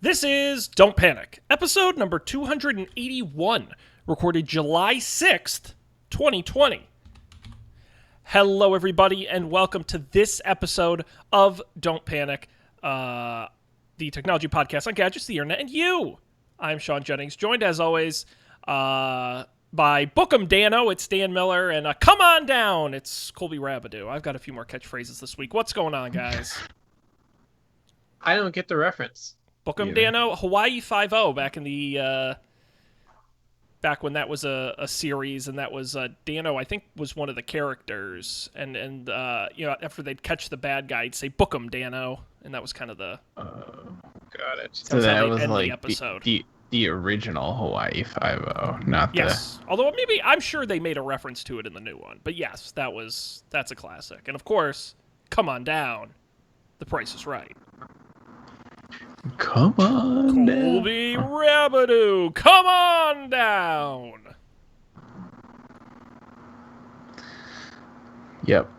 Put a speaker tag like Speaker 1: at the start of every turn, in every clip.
Speaker 1: This is Don't Panic, episode number 281, recorded July 6th, 2020. Hello, everybody, and welcome to this episode of Don't Panic, the technology podcast on gadgets, the internet, and you. I'm Sean Jennings, joined as always by Bookem Dano. It's Dan Miller, and come on down. It's Colby Rabidou. I've got a few more catchphrases this week. What's going on, guys?
Speaker 2: I don't get the reference.
Speaker 1: Bookem Dano, Hawaii 5-0 back in the back when that was a series, and that was Dano, I think, was one of the characters, and after they'd catch the bad guy, he'd say Bookem Dano, and that was kind of the
Speaker 2: Got it.
Speaker 3: So that was like
Speaker 1: the episode.
Speaker 3: The original Hawaii 5-0, not
Speaker 1: yes. Although maybe I'm sure they made a reference to it in the new one, but yes, that's a classic, and of course, come on down. The Price is Right.
Speaker 3: Come on
Speaker 1: Colby Rabidou, come on down.
Speaker 3: Yep.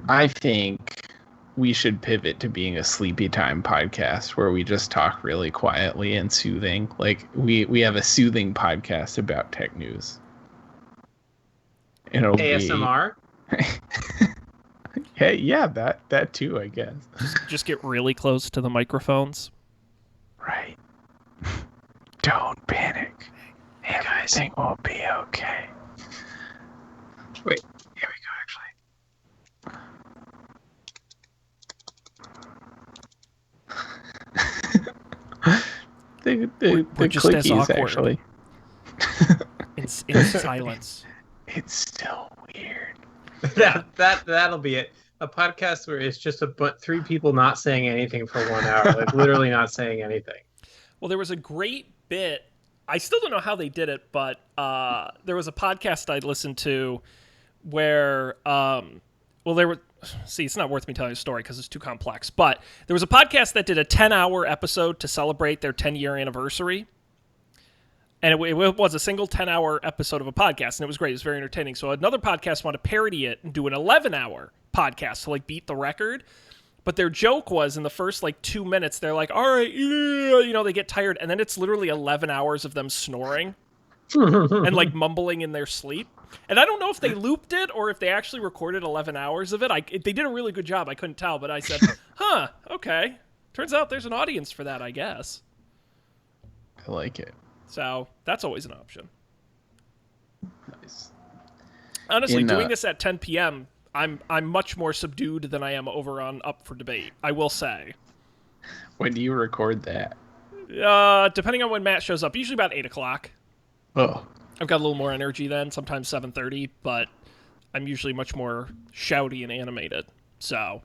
Speaker 3: I think we should pivot to being a sleepy time podcast where we just talk really quietly and soothing. Like we have a soothing podcast about tech news. It'll
Speaker 2: ASMR?
Speaker 3: Hey, yeah, that too, I guess.
Speaker 1: Just get really close to the microphones.
Speaker 3: Right. Don't panic. Everything will be okay.
Speaker 2: Wait, here we
Speaker 3: go, actually. the
Speaker 1: just as
Speaker 3: clickies,
Speaker 1: awkward.
Speaker 3: Actually.
Speaker 1: in silence.
Speaker 3: It's still weird.
Speaker 2: That'll be it. A podcast where it's just three people not saying anything for 1 hour, like literally not saying anything.
Speaker 1: Well, there was a great bit. I still don't know how they did it, but there was a podcast I'd listened to where, it's not worth me telling the story because it's too complex, but there was a podcast that did a 10-hour episode to celebrate their 10-year anniversary. And it was a single 10-hour episode of a podcast, and it was great. It was very entertaining. So another podcast wanted to parody it and do an 11-hour podcast to beat the record. But their joke was in the first 2 minutes, they're like, all right, yeah, they get tired. And then it's literally 11 hours of them snoring and mumbling in their sleep. And I don't know if they looped it or if they actually recorded 11 hours of it. They did a really good job. I couldn't tell, but I said, okay. Turns out there's an audience for that, I guess.
Speaker 3: I like it.
Speaker 1: So that's always an option.
Speaker 3: Nice.
Speaker 1: Honestly, doing this at 10 p.m., I'm much more subdued than I am over on Up for Debate, I will say.
Speaker 3: When do you record that?
Speaker 1: Depending on when Matt shows up, usually about 8 o'clock.
Speaker 3: Oh.
Speaker 1: I've got a little more energy then, sometimes 7:30, but I'm usually much more shouty and animated. So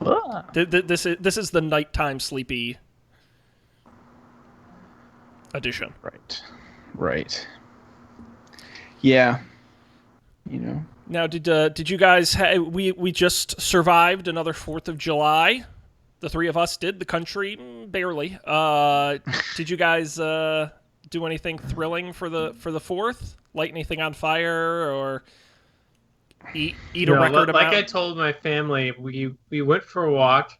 Speaker 1: this is the nighttime sleepy edition.
Speaker 3: Right. Yeah.
Speaker 1: Now, did you guys? We just survived another 4th of July. The three of us did. The country barely. Did you guys do anything thrilling for the 4th? Light anything on fire or eat a record amount?
Speaker 2: Like I told my family, we went for a walk,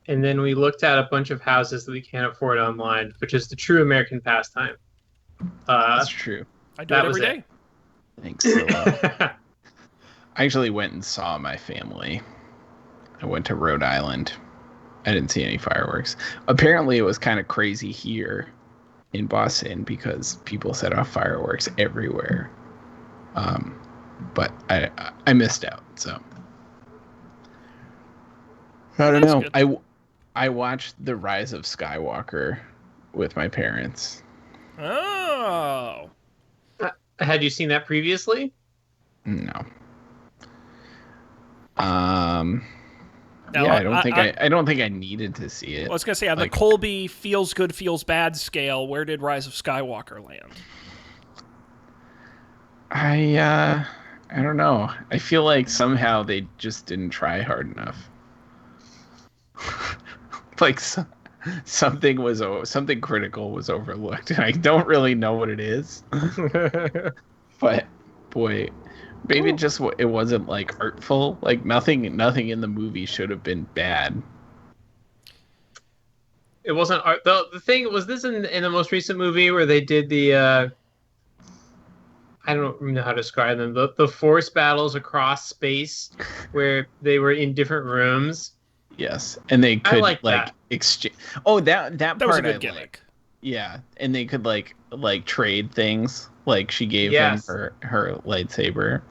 Speaker 2: and then we looked at a bunch of houses that we can't afford online, which is the true American pastime.
Speaker 3: That's true.
Speaker 1: I do it every day.
Speaker 3: Thanks a lot. I actually went and saw my family. I went to Rhode Island. I didn't see any fireworks. Apparently, it was kind of crazy here in Boston because people set off fireworks everywhere. But I missed out, so I don't know. Good. I watched The Rise of Skywalker with my parents.
Speaker 1: Oh.
Speaker 2: Had you seen that previously?
Speaker 3: No.
Speaker 1: Now,
Speaker 3: yeah, I don't think I needed to see it.
Speaker 1: I was gonna say on the Colby feels good, feels bad scale, where did Rise of Skywalker land?
Speaker 3: I don't know. I feel like somehow they just didn't try hard enough. Something critical was overlooked, and I don't really know what it is. But boy, maybe it wasn't artful. Nothing in the movie should have been bad.
Speaker 2: It wasn't the thing. Was this in the most recent movie where they did the I don't know how to describe them. The force battles across space where they were in different rooms.
Speaker 3: Yes, and they
Speaker 2: I
Speaker 3: could
Speaker 2: like that.
Speaker 3: exchange. Oh, that
Speaker 1: That was a
Speaker 3: part I
Speaker 1: good gimmick.
Speaker 3: like. Yeah, and they could trade things. Like she gave him
Speaker 2: Yes.
Speaker 3: her lightsaber.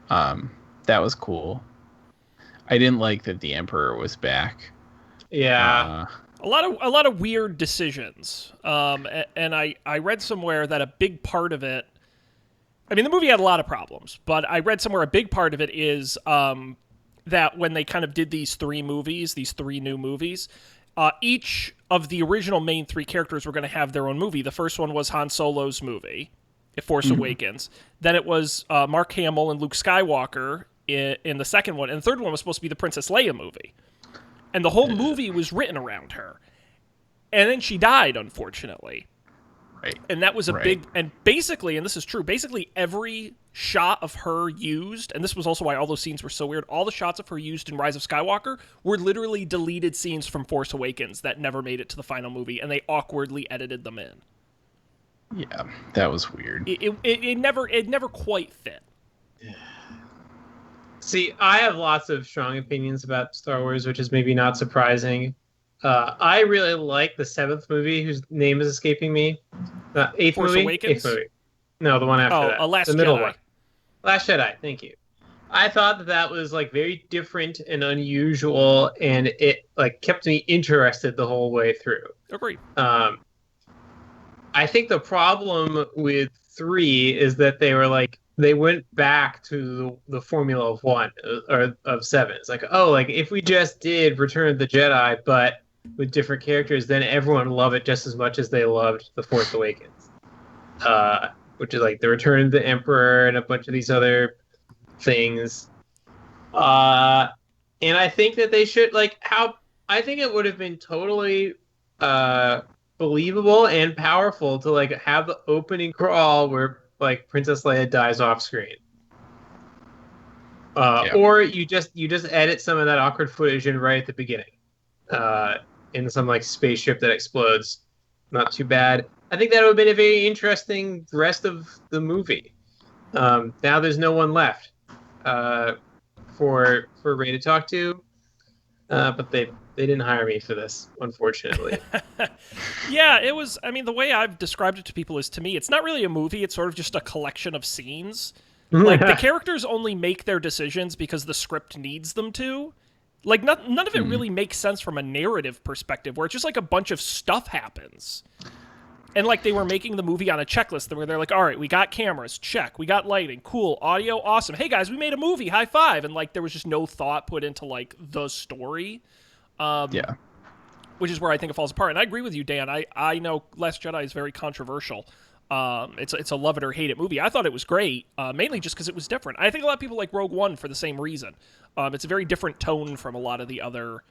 Speaker 3: Um, that was cool. I didn't like that the Emperor was back.
Speaker 2: Yeah.
Speaker 3: Uh,
Speaker 1: A lot of weird decisions. And I read somewhere that a big part of it. I mean, the movie had a lot of problems, but I read somewhere a big part of it is that when they kind of did these three new movies, each of the original main three characters were going to have their own movie. The first one was Han Solo's movie, Force Awakens. Then it was Mark Hamill and Luke Skywalker in the second one, and the third one was supposed to be the Princess Leia movie. And the whole movie was written around her. And then she died, unfortunately.
Speaker 3: right.
Speaker 1: And that was a
Speaker 3: Right.
Speaker 1: big, and basically, and this is true, basically every shot of her used, and this was also why all those scenes were so weird, all the shots of her used in Rise of Skywalker were literally deleted scenes from Force Awakens that never made it to the final movie, and they awkwardly edited them in.
Speaker 3: Yeah, that was weird.
Speaker 1: It never quite fit.
Speaker 2: See, I have lots of strong opinions about Star Wars, which is maybe not surprising. I really like the seventh movie, whose name is escaping me. Eighth
Speaker 1: Force
Speaker 2: movie?
Speaker 1: Awakens?
Speaker 2: Eighth movie. No, the one after
Speaker 1: Oh,
Speaker 2: that.
Speaker 1: A Last
Speaker 2: The middle
Speaker 1: Jedi.
Speaker 2: one. Last Jedi. Thank you. I thought that was like very different and unusual, and it like kept me interested the whole way through.
Speaker 1: Agree.
Speaker 2: Um, I think the problem with three is that they went back to the formula of one or of seven. It's like, oh, like if we just did Return of the Jedi, but with different characters, then everyone would love it just as much as they loved The Force Awakens. Which is like the Return of the Emperor and a bunch of these other things. And I think that they should I think it would have been totally believable and powerful to like have the opening crawl where like Princess Leia dies off screen.
Speaker 3: Yeah.
Speaker 2: Or you just edit some of that awkward footage in right at the beginning, in some like spaceship that explodes. Not too bad. I think that would have been a very interesting rest of the movie. Now there's no one left for Ray to talk to, but they didn't hire me for this, unfortunately.
Speaker 1: Yeah, it was. I mean, the way I've described it to people is, to me, it's not really a movie. It's sort of just a collection of scenes. Like, the characters only make their decisions because the script needs them to. Like, none of it really makes sense from a narrative perspective, where it's just like a bunch of stuff happens. And like they were making the movie on a checklist where they're like, all right, we got cameras, check. We got lighting, cool. Audio, awesome. Hey guys, we made a movie, high five. And like there was just no thought put into like the story.
Speaker 3: Yeah.
Speaker 1: Which is where I think it falls apart. And I agree with you, Dan. I know Last Jedi is very controversial. It's a love it or hate it movie. I thought it was great, mainly just because it was different. I think a lot of people like Rogue One for the same reason. It's a very different tone from a lot of the other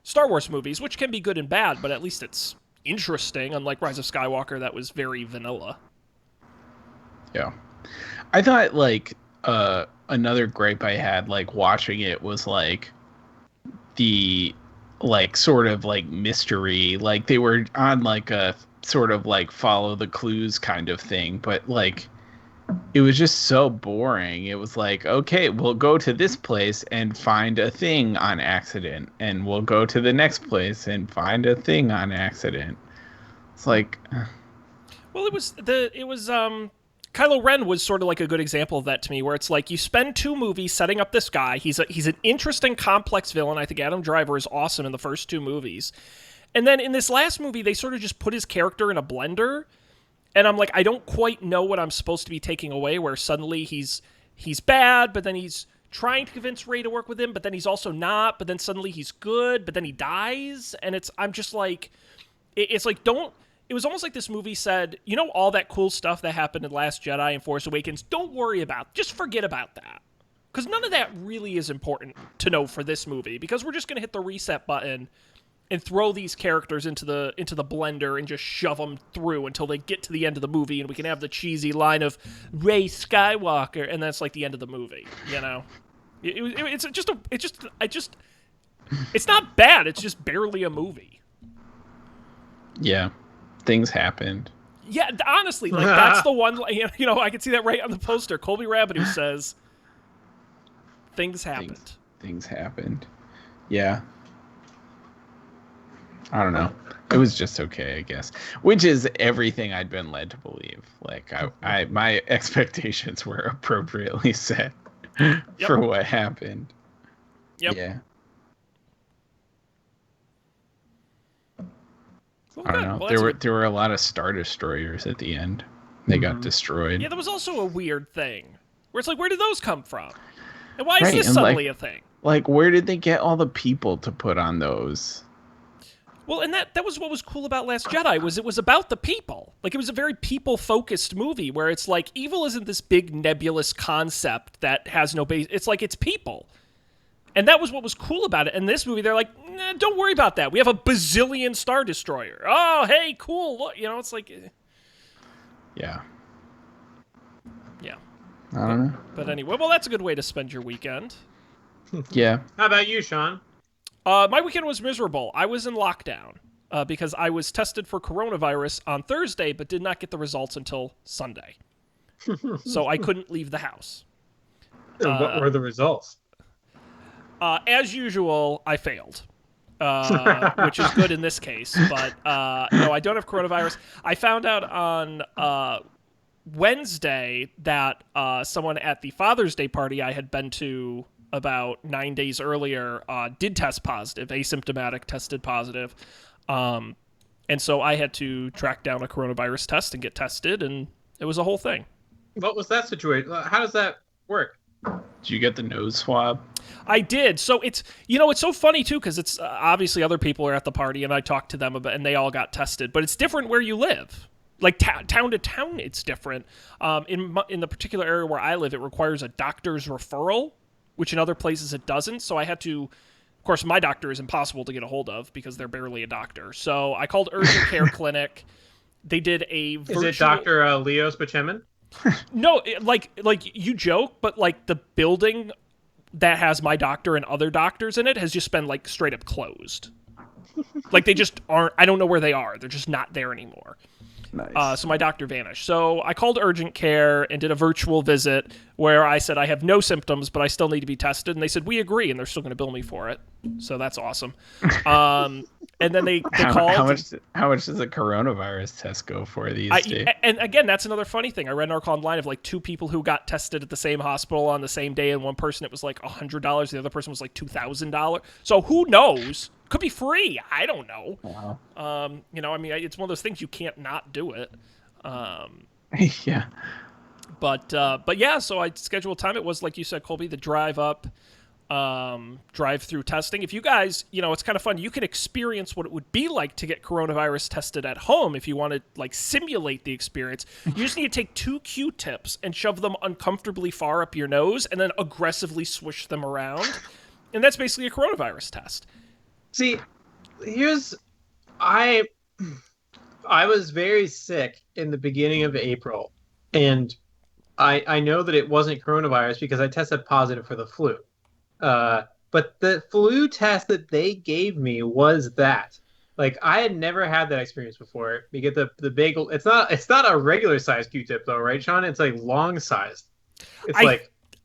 Speaker 1: Star Wars movies, which can be good and bad, but at least it's interesting, unlike Rise of Skywalker that was very vanilla.
Speaker 3: Yeah. I thought like another gripe I had like watching it was like the like sort of like mystery, like they were on like a sort of like follow the clues kind of thing, but like it was just so boring. It was like, okay, we'll go to this place and find a thing on accident, and we'll go to the next place and find a thing on accident. It's like,
Speaker 1: Well, it was Kylo Ren was sort of like a good example of that to me, where it's like you spend two movies setting up this guy. He's an interesting, complex villain. I think Adam Driver is awesome in the first two movies. And then in this last movie, they sort of just put his character in a blender. And I'm like, I don't quite know what I'm supposed to be taking away, where suddenly he's bad, but then he's trying to convince Rey to work with him, but then he's also not, but then suddenly he's good, but then he dies. And I'm just like, it's like, it was almost like this movie said, you know, all that cool stuff that happened in Last Jedi and Force Awakens, don't worry about. Just forget about that. Because none of that really is important to know for this movie, because we're just going to hit the reset button and throw these characters into the blender and just shove them through until they get to the end of the movie, and we can have the cheesy line of Rey Skywalker, and that's like the end of the movie, you know? It's not bad, it's just barely a movie.
Speaker 3: Yeah, things happened.
Speaker 1: Yeah, honestly, like that's the one. I can see that right on the poster. Colby Rabbit who says things happened.
Speaker 3: Things happened. Yeah. I don't know. It was just okay, I guess. Which is everything I'd been led to believe. Like I my expectations were appropriately set for what happened.
Speaker 1: Yep.
Speaker 3: Yeah.
Speaker 1: Well,
Speaker 3: I don't know.
Speaker 1: well,
Speaker 3: there were a lot of Star Destroyers at the end. They got destroyed.
Speaker 1: Yeah, there was also a weird thing where it's like, where did those come from? And why is
Speaker 3: Right,
Speaker 1: this
Speaker 3: and
Speaker 1: suddenly a thing?
Speaker 3: Like, where did they get all the people to put on those?
Speaker 1: Well, and that was what was cool about Last Jedi, was it was about the people. Like, it was a very people-focused movie where it's like, evil isn't this big nebulous concept that has no base. It's like, it's people. And that was what was cool about it. In this movie, they're like, nah, don't worry about that. We have a bazillion Star Destroyer. Oh, hey, cool. Look, it's like...
Speaker 3: Yeah.
Speaker 1: Yeah.
Speaker 3: I don't know.
Speaker 1: But anyway, well, that's a good way to spend your weekend.
Speaker 3: Yeah.
Speaker 2: How about you, Sean?
Speaker 1: My weekend was miserable. I was in lockdown because I was tested for coronavirus on Thursday, but did not get the results until Sunday. So I couldn't leave the house.
Speaker 2: What were the results?
Speaker 1: As usual, I failed, which is good in this case. But no, I don't have coronavirus. I found out on Wednesday that someone at the Father's Day party I had been to about 9 days earlier did test positive, asymptomatic, tested positive. And so I had to track down a coronavirus test and get tested, and it was a whole thing.
Speaker 2: What was that situation? How does that work?
Speaker 3: Did you get the nose swab?
Speaker 1: I did. So it's so funny too, because it's obviously other people are at the party, and I talked to them about, and they all got tested. But it's different where you live. Like town to town, it's different. In the particular area where I live, it requires a doctor's referral, which in other places it doesn't. So I had to, of course, my doctor is impossible to get a hold of because they're barely a doctor. So I called urgent care clinic. They did a virtual...
Speaker 2: Is it Dr. Leos Bachemin?
Speaker 1: No, like you joke, but like the building that has my doctor and other doctors in it has just been like straight up closed. Like they just aren't, I don't know where they are. They're just not there anymore.
Speaker 3: Nice.
Speaker 1: So my doctor vanished. So I called urgent care and did a virtual visit where I said I have no symptoms, but I still need to be tested. And they said, we agree. And they're still going to bill me for it. So that's awesome. And then they called.
Speaker 3: How much does a coronavirus test go for these days?
Speaker 1: And again, that's another funny thing. I read an article online of like two people who got tested at the same hospital on the same day. And one person, it was like $100. The other person was like $2,000. So who knows? Could be free. I don't know.
Speaker 3: Wow.
Speaker 1: I mean, it's one of those things you can't not do it.
Speaker 3: Yeah.
Speaker 1: But yeah, so I scheduled time. It was, like you said, Colby, the drive up, drive-through testing. If you guys, it's kind of fun. You can experience what it would be like to get coronavirus tested at home if you want to, like, simulate the experience. You just need to take 2 Q-tips and shove them uncomfortably far up your nose and then aggressively swish them around. And that's basically a coronavirus test.
Speaker 2: See, I was very sick in the beginning of April, and I know that it wasn't coronavirus because I tested positive for the flu. But the flu test that they gave me was that. Like, I had never had that experience before. You get the bagel. It's not a regular size Q-tip though, right, Sean? It's like long sized.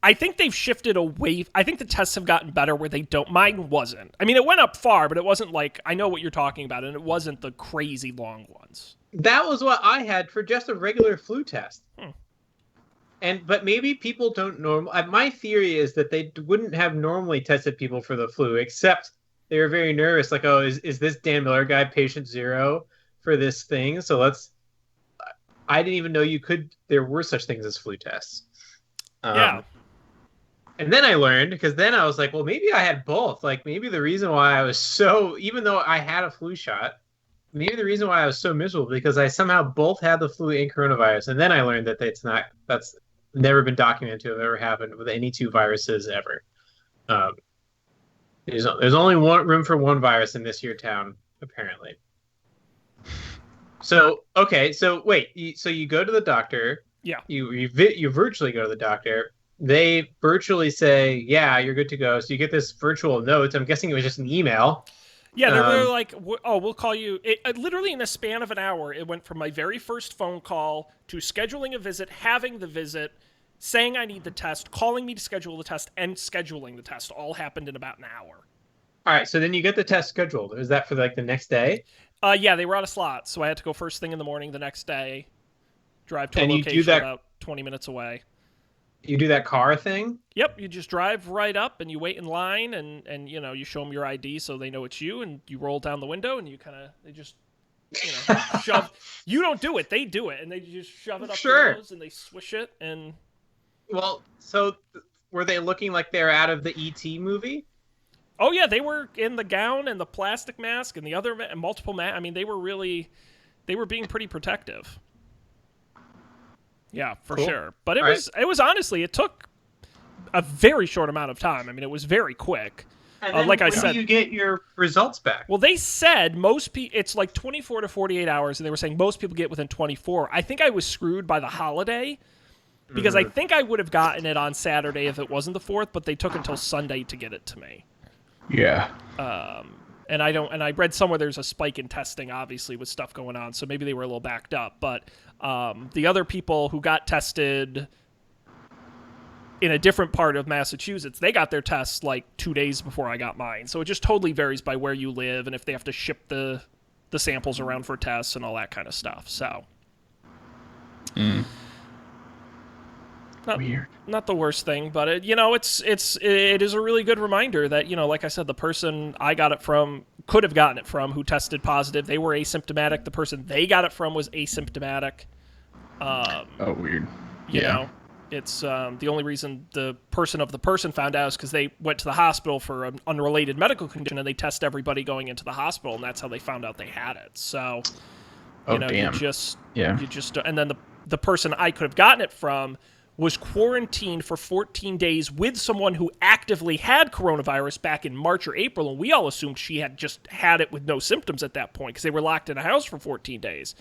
Speaker 1: I think they've shifted away. I think the tests have gotten better where they don't. Mine wasn't. I mean, it went up far, but it wasn't like, I know what you're talking about, and it wasn't the crazy long ones.
Speaker 2: That was what I had for just a regular flu test. But maybe people don't my theory is that they wouldn't have normally tested people for the flu, except they were very nervous. Like, oh, is this Dan Miller guy patient 0 for this thing? So I didn't even know there were such things as flu tests.
Speaker 1: Yeah.
Speaker 2: And then I learned, because then I was like, well, maybe I had both. Like, maybe the reason why I was even though I had a flu shot, maybe the reason why I was so miserable because I somehow both had the flu and coronavirus. And then I learned that that's never been documented to have ever happened with any 2 viruses ever. There's only room for one virus in this here town, apparently. So, okay, so wait, so you go to the doctor.
Speaker 1: Yeah.
Speaker 2: You virtually go to the doctor. They virtually say, yeah, you're good to go. So you get this virtual note. I'm guessing it was just an email.
Speaker 1: Yeah, they were like, "Oh, we'll call you." Literally in a span of an hour, it went from my very first phone call to scheduling a visit, having the visit, saying I need the test, calling me to schedule the test, and scheduling the test. All happened in about an hour.
Speaker 2: All right, so then you get the test scheduled. Is that for like the next day?
Speaker 1: Yeah, they were out of slots, so I had to go first thing in the morning the next day, drive to a
Speaker 2: And you do
Speaker 1: location
Speaker 2: that.
Speaker 1: about 20 minutes away.
Speaker 2: You do that car thing.
Speaker 1: Yep, you just drive right up and you wait in line and you show them your ID so they know it's you and you roll down the window and they just shove. You don't do it, they do it, and they just shove it up their nose and they swish it and.
Speaker 2: Well, so were they looking like they're out of the E.T. movie?
Speaker 1: Oh yeah, they were in the gown and the plastic mask and the other multiple I mean, they were being pretty protective. Yeah, for sure. But it was honestly, it took a very short amount of time. I mean, it was very quick.
Speaker 2: And then
Speaker 1: like I
Speaker 2: when
Speaker 1: said,
Speaker 2: do you get your results back?
Speaker 1: Well, they said most people, it's like 24 to 48 hours, and they were saying most people get within 24. I think I was screwed by the holiday because I think I would have gotten it on Saturday if it wasn't the 4th, but they took until Sunday to get it to me.
Speaker 3: Yeah.
Speaker 1: And I read somewhere there's a spike in testing, obviously, with stuff going on, so maybe they were a little backed up. But the other people who got tested in a different part of Massachusetts, they got their tests like 2 days before I got mine. So it just totally varies by where you live and if they have to ship the samples around for tests and all that kind of stuff. So.
Speaker 3: Weird.
Speaker 1: Not the worst thing, but it is a really good reminder that, like I said, the person I got it from could have gotten it from who tested positive. They were asymptomatic. The person they got it from was asymptomatic.
Speaker 3: Weird.
Speaker 1: You know, it's the only reason the person found out is because they went to the hospital for an unrelated medical condition and they test everybody going into the hospital, and that's how they found out they had it. So,
Speaker 3: damn.
Speaker 1: you just, and then the person I could have gotten it from was quarantined for 14 days with someone who actively had coronavirus back in March or April, and we all assumed she had just had it with no symptoms at that point because they were locked in a house for 14 days.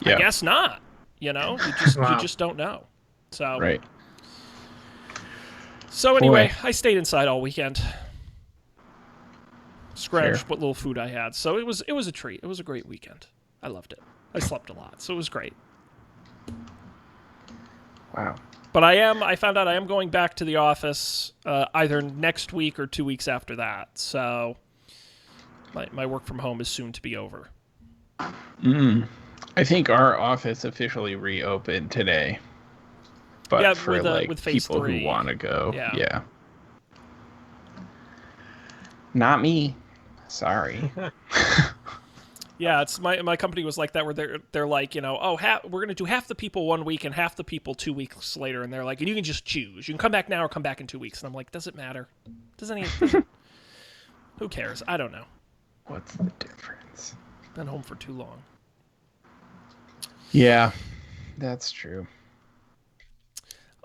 Speaker 1: I guess not. You just don't know. So
Speaker 3: right.
Speaker 1: So anyway, I stayed inside all weekend. Scrounged what little food I had. So it was a treat. It was a great weekend. I loved it. I slept a lot, so it was great.
Speaker 3: Wow.
Speaker 1: But I found out I am going back to the office either next week or 2 weeks after that. So my work from home is soon to be over.
Speaker 3: I think our office officially reopened today. But for with phase people 3. Who want to go. Yeah. Not me. Sorry.
Speaker 1: Yeah, it's my company was like that where they're like, we're going to do half the people 1 week and half the people 2 weeks later, and they're like, and you can just choose. You can come back now or come back in 2 weeks. And I'm like, does it matter? Who cares? I don't know.
Speaker 3: What's the difference?
Speaker 1: Been home for too long.
Speaker 3: Yeah, that's true.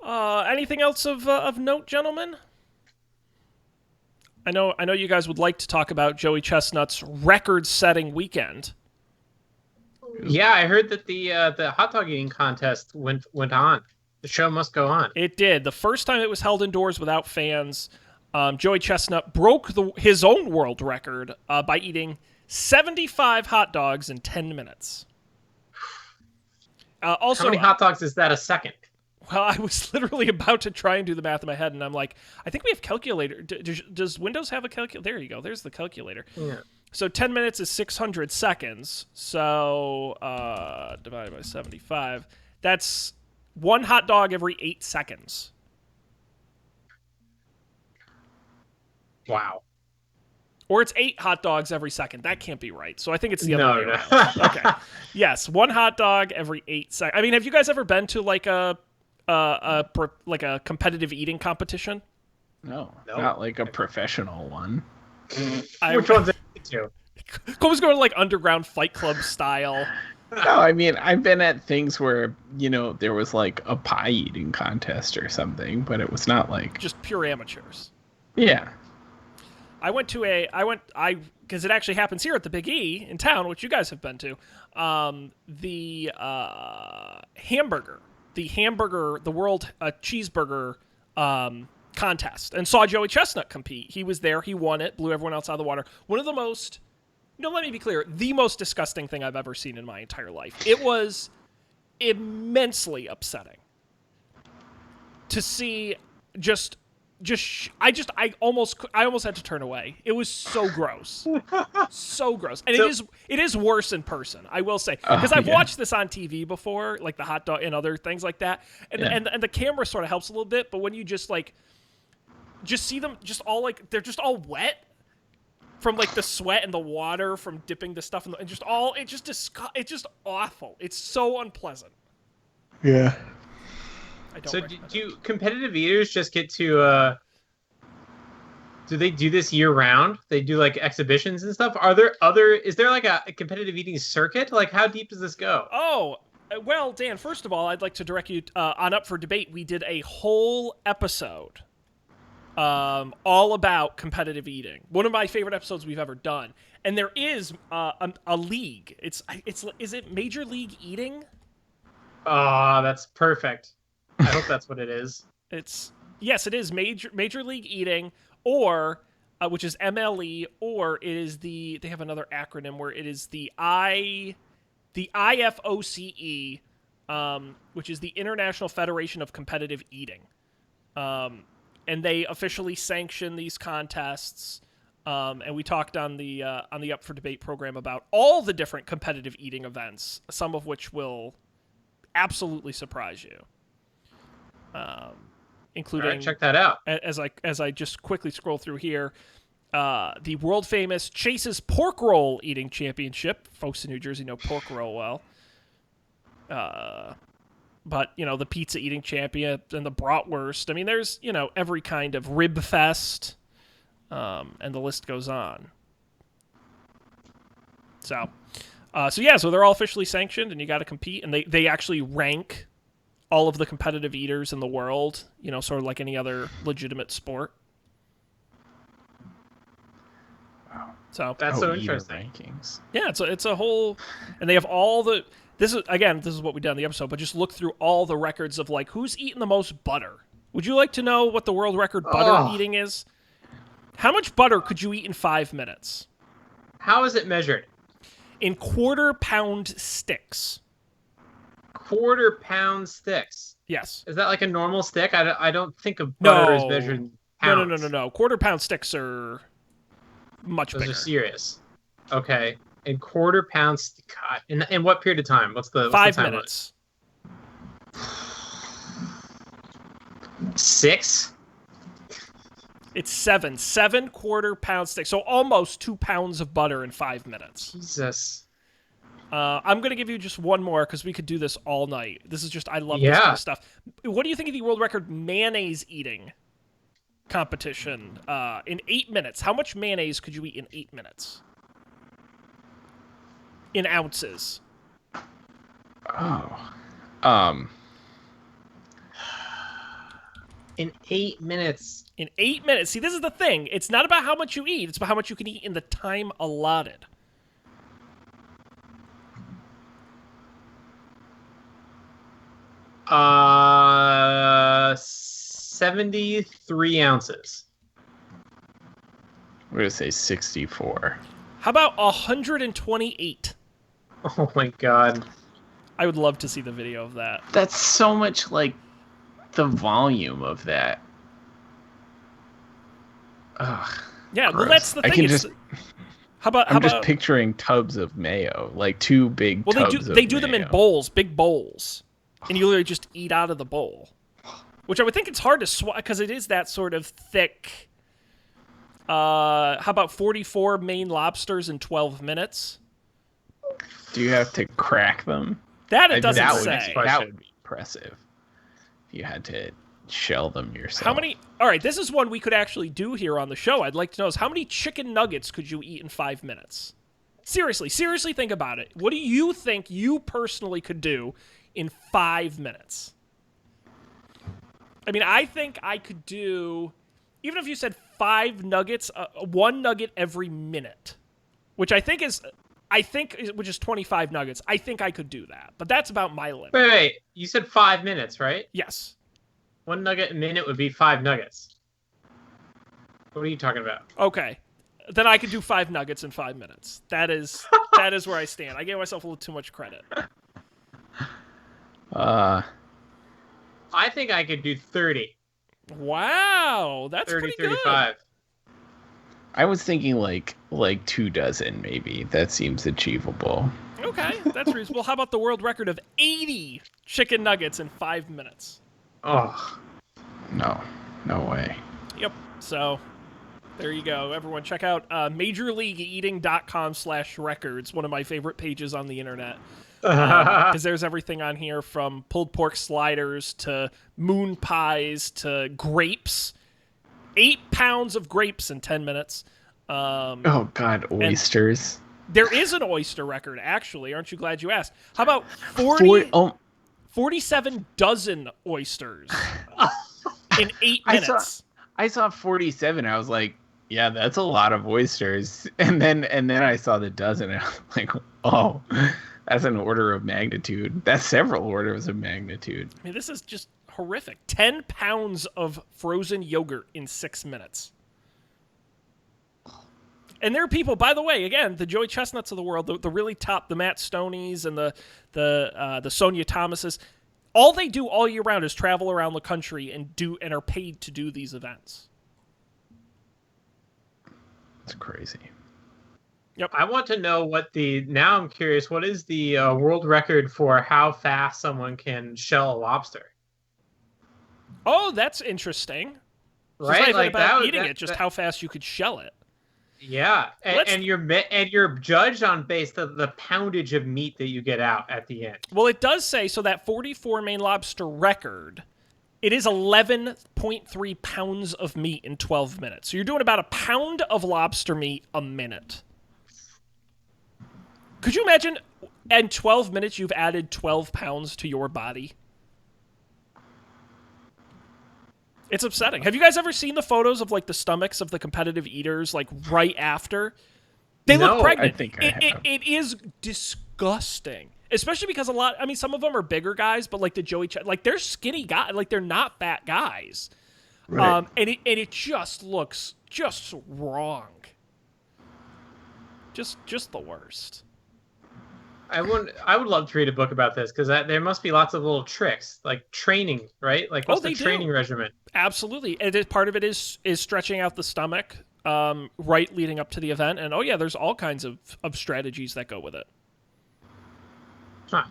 Speaker 1: Anything else of note, gentlemen? I know you guys would like to talk about Joey Chestnut's record-setting weekend.
Speaker 2: Yeah, I heard that the hot dog eating contest went on. The show must go on.
Speaker 1: It did. The first time it was held indoors without fans, Joey Chestnut broke his own world record by eating 75 hot dogs in 10 minutes. Also,
Speaker 2: how many hot dogs is that a second?
Speaker 1: Well, I was literally about to try and do the math in my head, and I'm like, I think we have calculator. Does Windows have a calculator? There you go. There's the calculator.
Speaker 2: Yeah.
Speaker 1: So 10 minutes is 600 seconds. So divided by 75. That's one hot dog every 8 seconds.
Speaker 2: Wow.
Speaker 1: Or it's 8 hot dogs every second. That can't be right. So I think it's the other way around. Okay. Yes, one hot dog every 8 seconds. I mean, have you guys ever been to like a competitive eating competition?
Speaker 3: No, not like a professional one.
Speaker 2: Which one's it to?
Speaker 1: Cole's going like underground Fight Club style.
Speaker 3: No, I mean, I've been at things where, there was like a pie eating contest or something, but it was not like
Speaker 1: just pure amateurs.
Speaker 3: Yeah.
Speaker 1: Because it actually happens here at the Big E in town, which you guys have been to. The world cheeseburger contest, and saw Joey Chestnut compete. He was there. He won it, blew everyone else out of the water. One of the most let me be clear. The most disgusting thing I've ever seen in my entire life. It was immensely upsetting to see. I almost had to turn away. It was so gross, so gross, and it is worse in person. I will say, because I've watched this on TV before, like the hot dog and other things like that, and the camera sort of helps a little bit. But when you just see them they're just all wet from like the sweat and the water from dipping the stuff in the, and it's just awful. It's so unpleasant.
Speaker 3: Yeah.
Speaker 2: So do competitive eaters just get to do they do this year round? They do like exhibitions and stuff? Is there like a competitive eating circuit? Like how deep does this go?
Speaker 1: Oh, well, Dan, first of all, I'd like to direct you on Up for Debate. We did a whole episode all about competitive eating. One of my favorite episodes we've ever done. And there is a league. Is it Major League Eating?
Speaker 2: Oh, that's perfect. I hope that's what it is.
Speaker 1: Yes, it is Major League Eating, or which is MLE, or it is they have another acronym where it is the IFOCE, which is the International Federation of Competitive Eating, and they officially sanction these contests. And we talked on the Up for Debate program about all the different competitive eating events, some of which will absolutely surprise you. Including,
Speaker 2: right, check that out.
Speaker 1: As I just quickly scroll through here, the world famous Chase's Pork Roll Eating Championship. Folks in New Jersey know pork roll well. But the Pizza Eating Champion and the Bratwurst. I mean, there's every kind of Rib Fest, and the list goes on. So they're all officially sanctioned, and you got to compete, and they actually rank all of the competitive eaters in the world, sort of like any other legitimate sport.
Speaker 3: Wow.
Speaker 1: So
Speaker 2: that's so interesting.
Speaker 3: Rankings.
Speaker 1: Yeah, it's a whole, and they have all the. This is what we did in the episode, but just look through all the records of like who's eaten the most butter. Would you like to know what the world record butter eating is? How much butter could you eat in 5 minutes?
Speaker 2: How is it measured?
Speaker 1: In quarter-pound sticks.
Speaker 2: Quarter-pound sticks.
Speaker 1: Yes.
Speaker 2: Is that like a normal stick? I don't think of butter as measured in pounds.
Speaker 1: No. Quarter-pound sticks are much bigger.
Speaker 2: Those are serious. Okay. And quarter-pound God. In what period of time? What's the
Speaker 1: 5
Speaker 2: time
Speaker 1: minutes.
Speaker 2: 6?
Speaker 1: It's 7 quarter-pound sticks. So almost 2 pounds of butter in 5 minutes.
Speaker 2: Jesus.
Speaker 1: I'm going to give you just one more because we could do this all night. This is just, I love this kind of stuff. What do you think of the world record mayonnaise eating competition in 8 minutes? How much mayonnaise could you eat in 8 minutes? In ounces.
Speaker 3: Oh.
Speaker 2: In 8 minutes.
Speaker 1: In 8 minutes. See, this is the thing. It's not about how much you eat. It's about how much you can eat in the time allotted.
Speaker 2: 73 ounces.
Speaker 3: We're going to say 64.
Speaker 1: How about 128?
Speaker 2: Oh my god.
Speaker 1: I would love to see the video of that.
Speaker 3: That's so much like the volume of that. Ugh.
Speaker 1: Yeah,
Speaker 3: gross.
Speaker 1: well, that's the thing.
Speaker 3: I'm just picturing tubs of mayo, like two big tubs of mayo.
Speaker 1: They do them in bowls, big bowls, and you literally just eat out of the bowl. Which I would think it's hard to swallow because it is that sort of thick. How about 44 Maine lobsters in 12 minutes?
Speaker 3: Do you have to crack them?
Speaker 1: That it doesn't say.
Speaker 3: That would be impressive if you had to shell them yourself.
Speaker 1: How many? All right, this is one we could actually do here on the show. I'd like to know is how many chicken nuggets could you eat in 5 minutes? Seriously think about it. What do you think you personally could do in 5 minutes? I mean, I think I could do, even if you said 5 nuggets, 1 nugget every minute, which which is 25 nuggets. I think I could do that, but that's about my limit.
Speaker 2: Wait. You said 5 minutes, right?
Speaker 1: Yes.
Speaker 2: 1 nugget a minute would be 5 nuggets. What are you talking about?
Speaker 1: Okay. then I could do 5 nuggets in 5 minutes. That is where I stand. I gave myself a little too much credit.
Speaker 2: I think I could do 30.
Speaker 1: Wow, that's
Speaker 2: 30,
Speaker 1: pretty good.
Speaker 2: 35.
Speaker 3: I was thinking like 2 dozen maybe. That seems achievable.
Speaker 1: Okay, that's reasonable. How about the world record of 80 chicken nuggets in 5 minutes?
Speaker 2: Oh.
Speaker 3: No way.
Speaker 1: Yep. So there you go. Everyone check out majorleagueeating.com/records, one of my favorite pages on the internet. Because there's everything on here from pulled pork sliders to moon pies to grapes. 8 pounds of grapes in 10 minutes.
Speaker 3: Oh, God, oysters.
Speaker 1: There is an oyster record, actually. Aren't you glad you asked? How about 47 dozen oysters in 8 minutes?
Speaker 3: I saw 47. I was like, yeah, that's a lot of oysters. And then I saw the dozen, and I was like, oh, that's an order of magnitude. That's several orders of magnitude.
Speaker 1: I mean, this is just horrific. 10 pounds of frozen yogurt in 6 minutes. And there are people, by the way, again, the Joey Chestnuts of the world, the really top, the Matt Stoneys and the Sonia Thomases, all they do all year round is travel around the country and are paid to do these events.
Speaker 3: It's crazy.
Speaker 1: Yep.
Speaker 2: I want to know now I'm curious, what is the world record for how fast someone can shell a lobster?
Speaker 1: Oh, that's interesting. So
Speaker 2: Right?
Speaker 1: it's not even
Speaker 2: Like
Speaker 1: about eating it, just how fast you could shell it.
Speaker 2: Yeah, and you're judged on based on the poundage of meat that you get out at the end.
Speaker 1: Well, it does say, so that 44 Maine lobster record, it is 11.3 pounds of meat in 12 minutes. So you're doing about a pound of lobster meat a minute. Could you imagine in 12 minutes you've added 12 pounds to your body? It's upsetting. Have you guys ever seen the photos of like the stomachs of the competitive eaters like right after? They look pregnant.
Speaker 3: I think I have.
Speaker 1: It is disgusting. Especially because some of them are bigger guys, but like the Joey, like they're skinny guys, like they're not fat guys.
Speaker 3: Right.
Speaker 1: And it just looks just wrong. Just the worst.
Speaker 2: I would love to read a book about this because there must be lots of little tricks, like training, right? Like what's the training regimen?
Speaker 1: Absolutely. And part of it is stretching out the stomach right leading up to the event. And there's all kinds of strategies that go with it.
Speaker 2: Huh.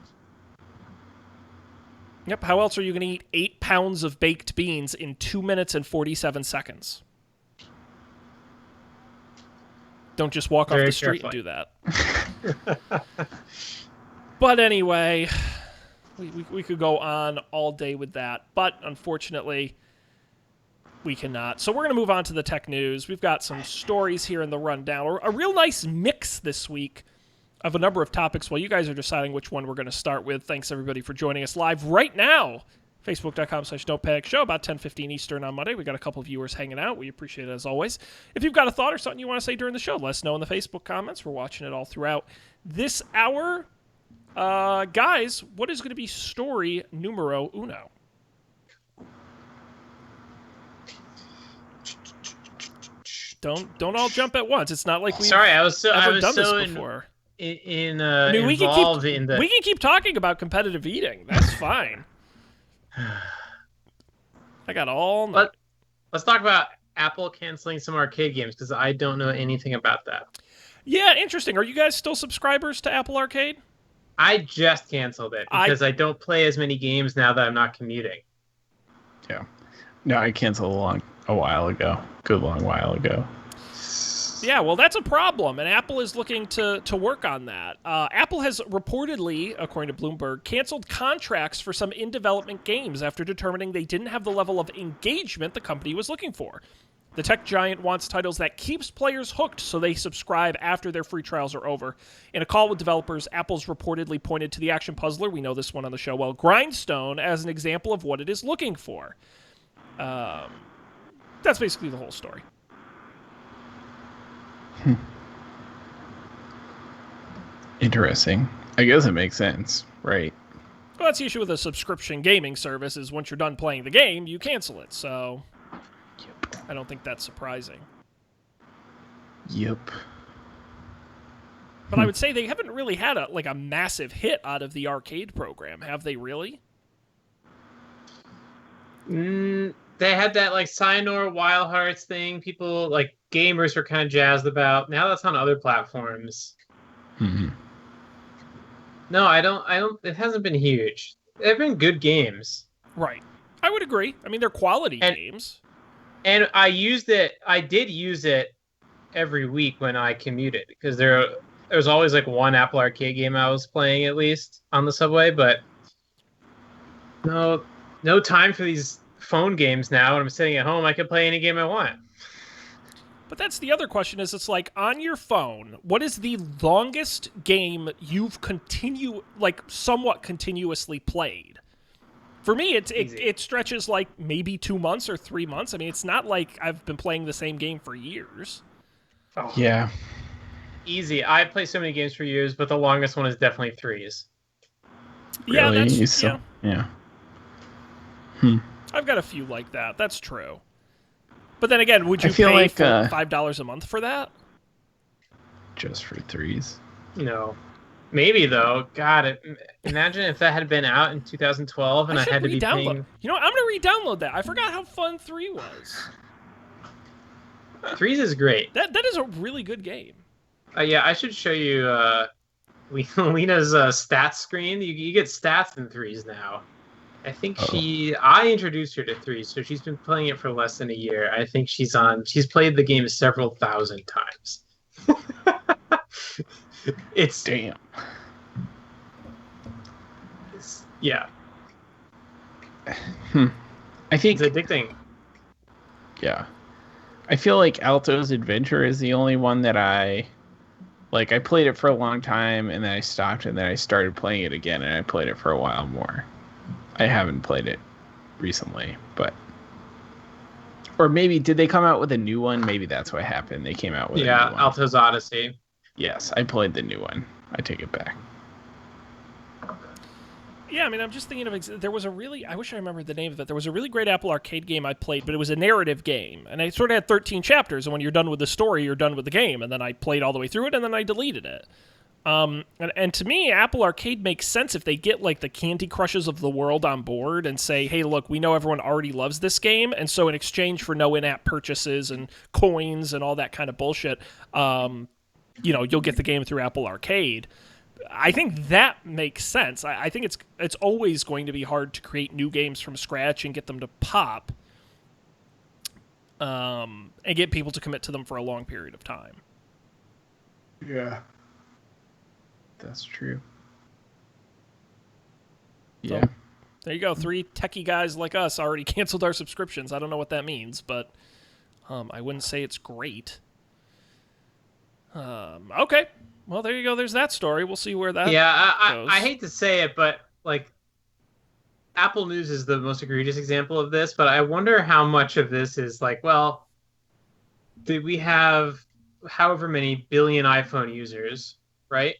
Speaker 1: Yep. How else are you going to eat 8 pounds of baked beans in 2 minutes and 47 seconds? Don't just walk off the street and do that. But anyway, we could go on all day with that. But unfortunately, we cannot. So we're going to move on to the tech news. We've got some stories here in the rundown. A real nice mix this week of a number of topics while you guys are deciding which one we're going to start with. Thanks, everybody, for joining us live right now. Facebook.com/Don't Panic Show, about 10:15 Eastern on Monday. We got a couple of viewers hanging out. We appreciate it as always. If you've got a thought or something you want to say during the show, let us know in the Facebook comments. We're watching it all throughout this hour. Guys, what is going to be story numero uno? Don't all jump at once. It's not like we've done this before.
Speaker 2: We
Speaker 1: can keep talking about competitive eating. That's fine. I got all night.
Speaker 2: Let's talk about Apple canceling some arcade games because I don't know anything about that.
Speaker 1: Yeah, interesting. Are you guys still subscribers to Apple Arcade?
Speaker 2: I just canceled it because I don't play as many games now that I'm not commuting.
Speaker 3: Yeah. No, I canceled a while ago. Good long while ago.
Speaker 1: Yeah, well, that's a problem, and Apple is looking to work on that. Apple has reportedly, according to Bloomberg, canceled contracts for some in-development games after determining they didn't have the level of engagement the company was looking for. The tech giant wants titles that keeps players hooked so they subscribe after their free trials are over. In a call with developers, Apple's reportedly pointed to the action puzzler, we know this one on the show well, Grindstone, as an example of what it is looking for. That's basically the whole story.
Speaker 3: Interesting. I guess it makes sense, right?
Speaker 1: Well, that's the issue with a subscription gaming service is once you're done playing the game, you cancel it. So I don't think that's surprising.
Speaker 3: Yep.
Speaker 1: But I would say they haven't really had a massive hit out of the arcade program, have they really?
Speaker 2: They had that like Cyanor Wild Hearts thing. People like gamers were kind of jazzed about. Now that's on other platforms.
Speaker 3: Mm-hmm.
Speaker 2: No, I don't. I don't. It hasn't been huge. They've been good games.
Speaker 1: Right. I would agree. I mean, they're quality
Speaker 2: And
Speaker 1: games.
Speaker 2: and I used it. I did use it every week when I commuted because there's always like one Apple Arcade game I was playing at least on the subway. But no time for these phone games now. When I'm sitting at home, I can play any game I want.
Speaker 1: But that's the other question is it's like on your phone, what is the longest game you've somewhat continuously played? For me, it stretches like maybe 2 months or 3 months. I mean, it's not like I've been playing the same game for years.
Speaker 2: Oh,
Speaker 3: Yeah.
Speaker 2: easy. I play so many games for years, but the longest one is definitely threes.
Speaker 1: Yeah,
Speaker 3: Really?
Speaker 1: that's
Speaker 3: Yeah.
Speaker 1: I've got a few like that. That's true. But then again, would you
Speaker 3: I feel
Speaker 1: pay
Speaker 3: like,
Speaker 1: $5 a month for that?
Speaker 3: Just for threes.
Speaker 2: No, maybe though. God, imagine if that had been out in 2012 and I had to be paying.
Speaker 1: You know what? I'm gonna re-download that. I forgot how fun 3 was.
Speaker 2: Threes is great.
Speaker 1: That is a really good game.
Speaker 2: Yeah, I should show you Lena's stats screen. You get stats in threes now. I think I introduced her to threes, so she's been playing it for less than a year. I think she's played the game several thousand times. It's
Speaker 3: Damn.
Speaker 2: Yeah.
Speaker 3: I think
Speaker 2: It's addicting.
Speaker 3: Yeah. I feel like Alto's Adventure is the only one that I played it for a long time and then I stopped and then I started playing it again and I played it for a while more. I haven't played it recently, or maybe did they come out with a new one? Maybe that's what happened. They came out with a new one.
Speaker 2: Alto's Odyssey.
Speaker 3: Yes, I played the new one. I take it back.
Speaker 1: Yeah, I mean, I'm just thinking of there was I wish I remembered the name of it. There was a really great Apple Arcade game I played, but it was a narrative game, and it sort of had 13 chapters. And when you're done with the story, you're done with the game. And then I played all the way through it, and then I deleted it. And to me, Apple Arcade makes sense if they get like the Candy Crushes of the world on board and say, hey, look, we know everyone already loves this game, and so in exchange for no in-app purchases and coins and all that kind of bullshit, you'll get the game through Apple Arcade. I think that makes sense. I think it's always going to be hard to create new games from scratch and get them to pop, and get people to commit to them for a long period of time.
Speaker 3: Yeah. That's true.
Speaker 1: So,
Speaker 3: Yeah.
Speaker 1: there you go. 3 techie guys like us already canceled our subscriptions. I don't know what that means, but I wouldn't say it's great. Okay. Well, there you go. There's that story. We'll see where that goes.
Speaker 2: I hate to say it, but like Apple News is the most egregious example of this, but I wonder how much of this is like, well, did we have however many billion iPhone users, right?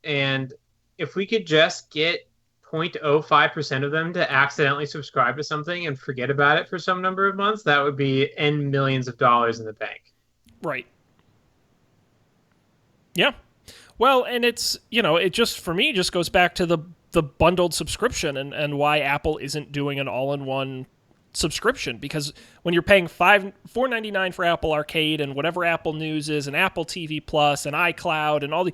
Speaker 2: And if we could just get 0.05% of them to accidentally subscribe to something and forget about it for some number of months, that would be N millions of dollars in the bank.
Speaker 1: Right. Yeah. Well, and it's, it just, for me, just goes back to the bundled subscription and why Apple isn't doing an all-in-one subscription, because when you're paying $4.99 for Apple Arcade and whatever Apple News is and Apple TV Plus and iCloud and all the,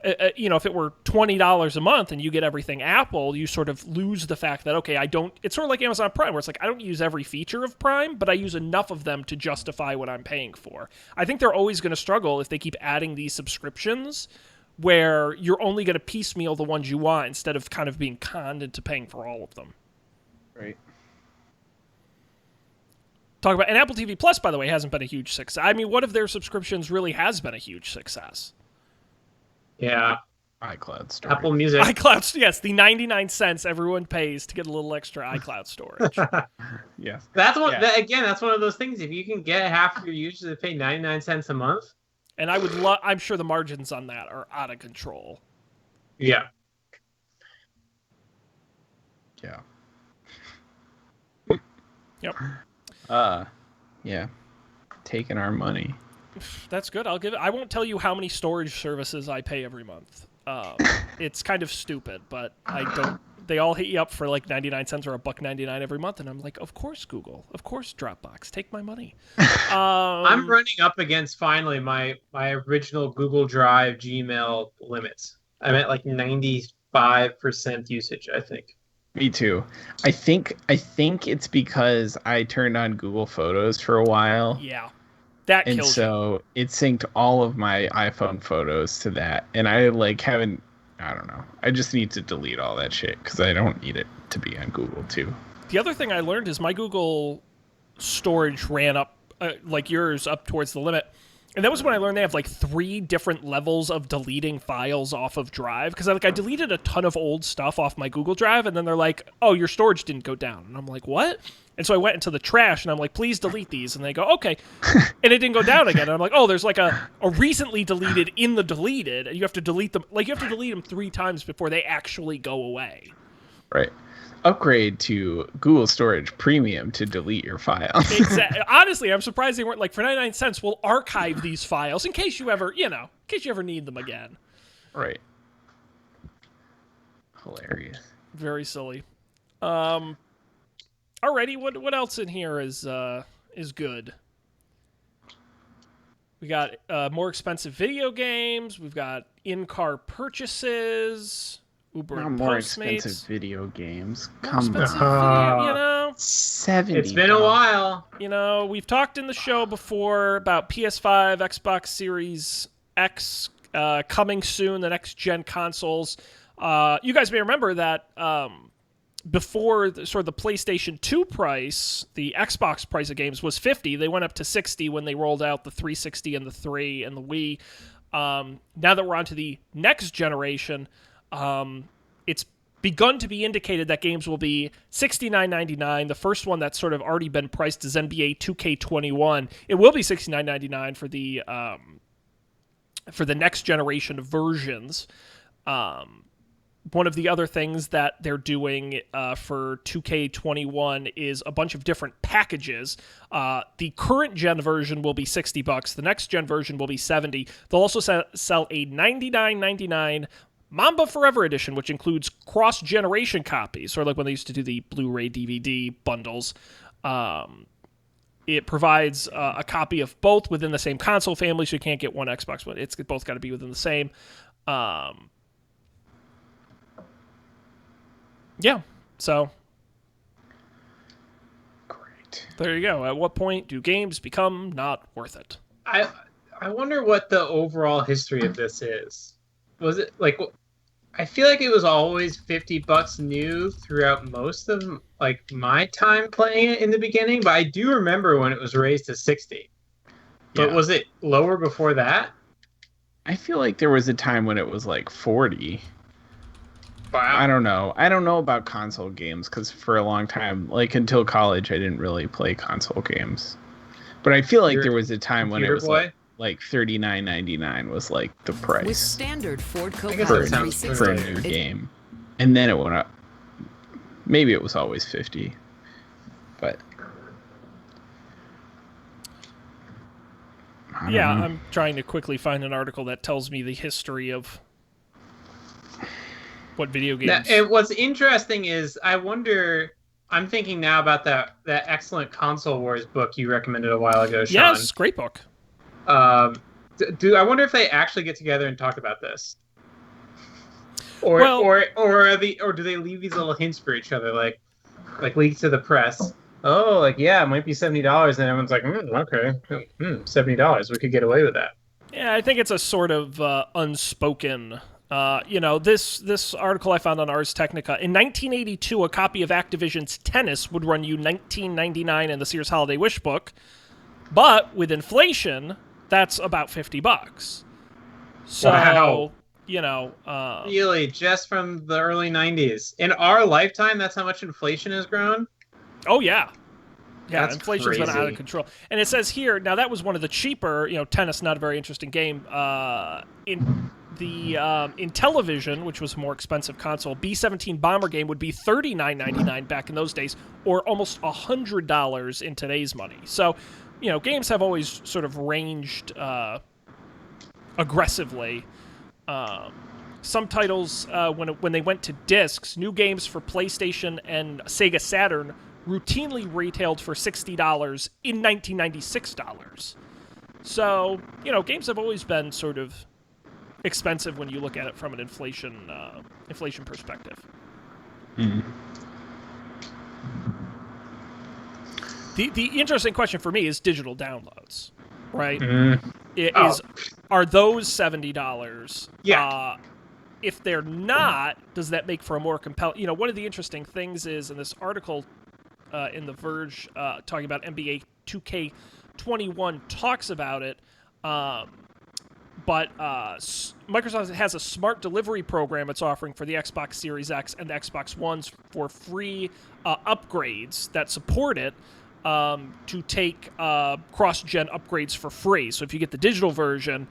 Speaker 1: if it were $20 a month and you get everything Apple, you sort of lose the fact that, okay, it's sort of like Amazon Prime, where it's like, I don't use every feature of Prime, but I use enough of them to justify what I'm paying for. I think they're always going to struggle if they keep adding these subscriptions where you're only going to piecemeal the ones you want instead of kind of being conned into paying for all of them.
Speaker 3: Right.
Speaker 1: And Apple TV Plus, by the way, hasn't been a huge success. I mean, what of their subscriptions really has been a huge success?
Speaker 2: Yeah.
Speaker 3: iCloud storage.
Speaker 2: Apple Music.
Speaker 1: iCloud, yes, the 99 cents everyone pays to get a little extra iCloud storage.
Speaker 3: Yes.
Speaker 2: That's one of those things. If you can get half of your users to pay 99 cents a month.
Speaker 1: And I'm sure the margins on that are out of control.
Speaker 2: Yeah.
Speaker 3: Yeah.
Speaker 1: Yep.
Speaker 3: Yeah. Taking our money.
Speaker 1: That's good. I won't tell you how many storage services I pay every month. It's kind of stupid, but I don't. They all hit you up for like 99 cents or $1.99 every month, and I'm like, of course, Google, of course, Dropbox, take my money.
Speaker 2: I'm running up against finally my original Google Drive Gmail limits. I'm at like 95% usage, I think.
Speaker 3: Me too. I think it's because I turned on Google Photos for a while.
Speaker 1: Yeah, that
Speaker 3: And
Speaker 1: kills
Speaker 3: so it synced all of my iPhone photos to that. And I like haven't, I don't know. I just need to delete all that shit because I don't need it to be on Google too.
Speaker 1: The other thing I learned is my Google storage ran up, like yours, up towards the limit. And that was when I learned they have like 3 different levels of deleting files off of Drive. Because I deleted a ton of old stuff off my Google Drive, and then they're like, oh, your storage didn't go down. And I'm like, what? And so I went into the trash, and I'm like, please delete these. And they go, okay. And it didn't go down again. And I'm like, oh, there's like a recently deleted in the deleted, and you have to delete them. Like, you have to delete them 3 times before they actually go away.
Speaker 3: Right. Upgrade to Google Storage Premium to delete your files.
Speaker 1: Exactly. Honestly, I'm surprised they weren't like, for 99 cents, we'll archive these files in case you ever, in case you ever need them again.
Speaker 3: Right. Hilarious.
Speaker 1: Very silly. Alrighty, what else in here is good? We got more expensive video games. We've got in-car purchases. Uber
Speaker 3: Not
Speaker 1: and
Speaker 3: more
Speaker 1: Postmates.
Speaker 3: expensive video games.
Speaker 1: More
Speaker 3: Come
Speaker 1: expensive
Speaker 3: on.
Speaker 1: video,
Speaker 3: $70.
Speaker 2: It's been a while.
Speaker 1: We've talked in the show before about PS5, Xbox Series X coming soon, the next gen consoles. You guys may remember that before the PlayStation 2 price, the Xbox price of games was $50. They went up to $60 when they rolled out the 360 and the 3 and the Wii. Now that we're on to the next generation, it's begun to be indicated that games will be $69.99. The first one that's sort of already been priced is NBA 2K21. It will be $69.99 for the next generation of versions. One of the other things that they're doing for 2K21 is a bunch of different packages. The current gen version will be $60. The next gen version will be $70. They'll also sell a $99.99 Mamba Forever Edition, which includes cross-generation copies, sort of like when they used to do the Blu-ray DVD bundles. It provides a copy of both within the same console family, so you can't get one Xbox, but it's both got to be within the same. Yeah, so
Speaker 3: Great.
Speaker 1: there you go. At what point do games become not worth it?
Speaker 2: I wonder what the overall history of this is. Was it like? I feel like it was always $50 new throughout most of like my time playing it in the beginning, but I do remember when it was raised to 60. But was it lower before that?
Speaker 3: I feel like there was a time when it was like 40.
Speaker 2: Wow.
Speaker 3: I don't know. I don't know about console games because for a long time, like until college, I didn't really play console games. But I feel like there was a time when it was like $39.99 was like the price.
Speaker 4: With standard Ford
Speaker 2: guess
Speaker 4: Copilot
Speaker 2: that sounds
Speaker 4: 360.
Speaker 3: for a new game. And then it went up. Maybe it was always 50. But I don't know.
Speaker 1: I'm trying to quickly find an article that tells me the history of what video games.
Speaker 2: And what's interesting is I wonder. I'm thinking now about that excellent Console Wars book you recommended a while ago, Sean.
Speaker 1: Yes, great book.
Speaker 2: I wonder if they actually get together and talk about this, or do they leave these little hints for each other, like leaks to the press? Oh, like yeah, it might be $70, and everyone's like, okay, $70, we could get away with that.
Speaker 1: Yeah, I think it's a sort of unspoken. This article I found on Ars Technica. In 1982, a copy of Activision's Tennis would run you $19.99 in the Sears Holiday Wish book, but with inflation, that's about $50. So,
Speaker 2: wow.
Speaker 1: Really,
Speaker 2: just from the early 90s. In our lifetime, that's how much inflation has grown?
Speaker 1: Oh, yeah. Yeah,
Speaker 2: That's
Speaker 1: inflation's been
Speaker 2: crazy.
Speaker 1: out of control. And it says here, now that was one of the cheaper, Tennis, not a very interesting game. In television, which was a more expensive console, B-17 Bomber game would be $39.99 back in those days, or almost $100 in today's money. So games have always sort of ranged aggressively. Some titles, when they went to discs, new games for PlayStation and Sega Saturn routinely retailed for $60 in 1996 dollars. So, games have always been sort of expensive when you look at it from an inflation perspective.
Speaker 3: Mm-hmm.
Speaker 1: The interesting question for me is digital downloads, right?
Speaker 3: Mm-hmm.
Speaker 1: Are those $70?
Speaker 2: Yeah.
Speaker 1: If they're not, does that make for a more compelling? One of the interesting things is in this article in The Verge talking about NBA 2K21 talks about it, but Microsoft has a smart delivery program it's offering for the Xbox Series X and the Xbox Ones for free upgrades that support it to take cross-gen upgrades for free. So if you get the digital version,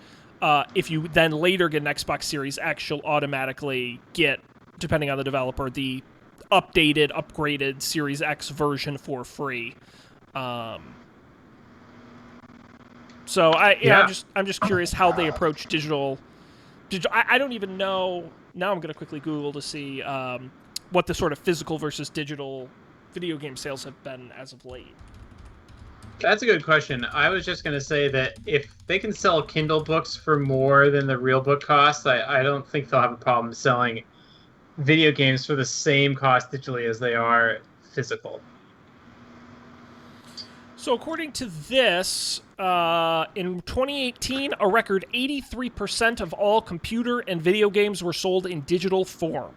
Speaker 1: if you then later get an Xbox Series X, you'll automatically get, depending on the developer, the upgraded Series X version for free. So I'm just curious how they approach digital. I don't even know. Now I'm going to quickly Google to see what the sort of physical versus digital video game sales have been as of late.
Speaker 2: That's a good question. I was just going to say that if they can sell Kindle books for more than the real book costs, I don't think they'll have a problem selling video games for the same cost digitally as they are physical.
Speaker 1: So according to this, in 2018, a record 83% of all computer and video games were sold in digital form.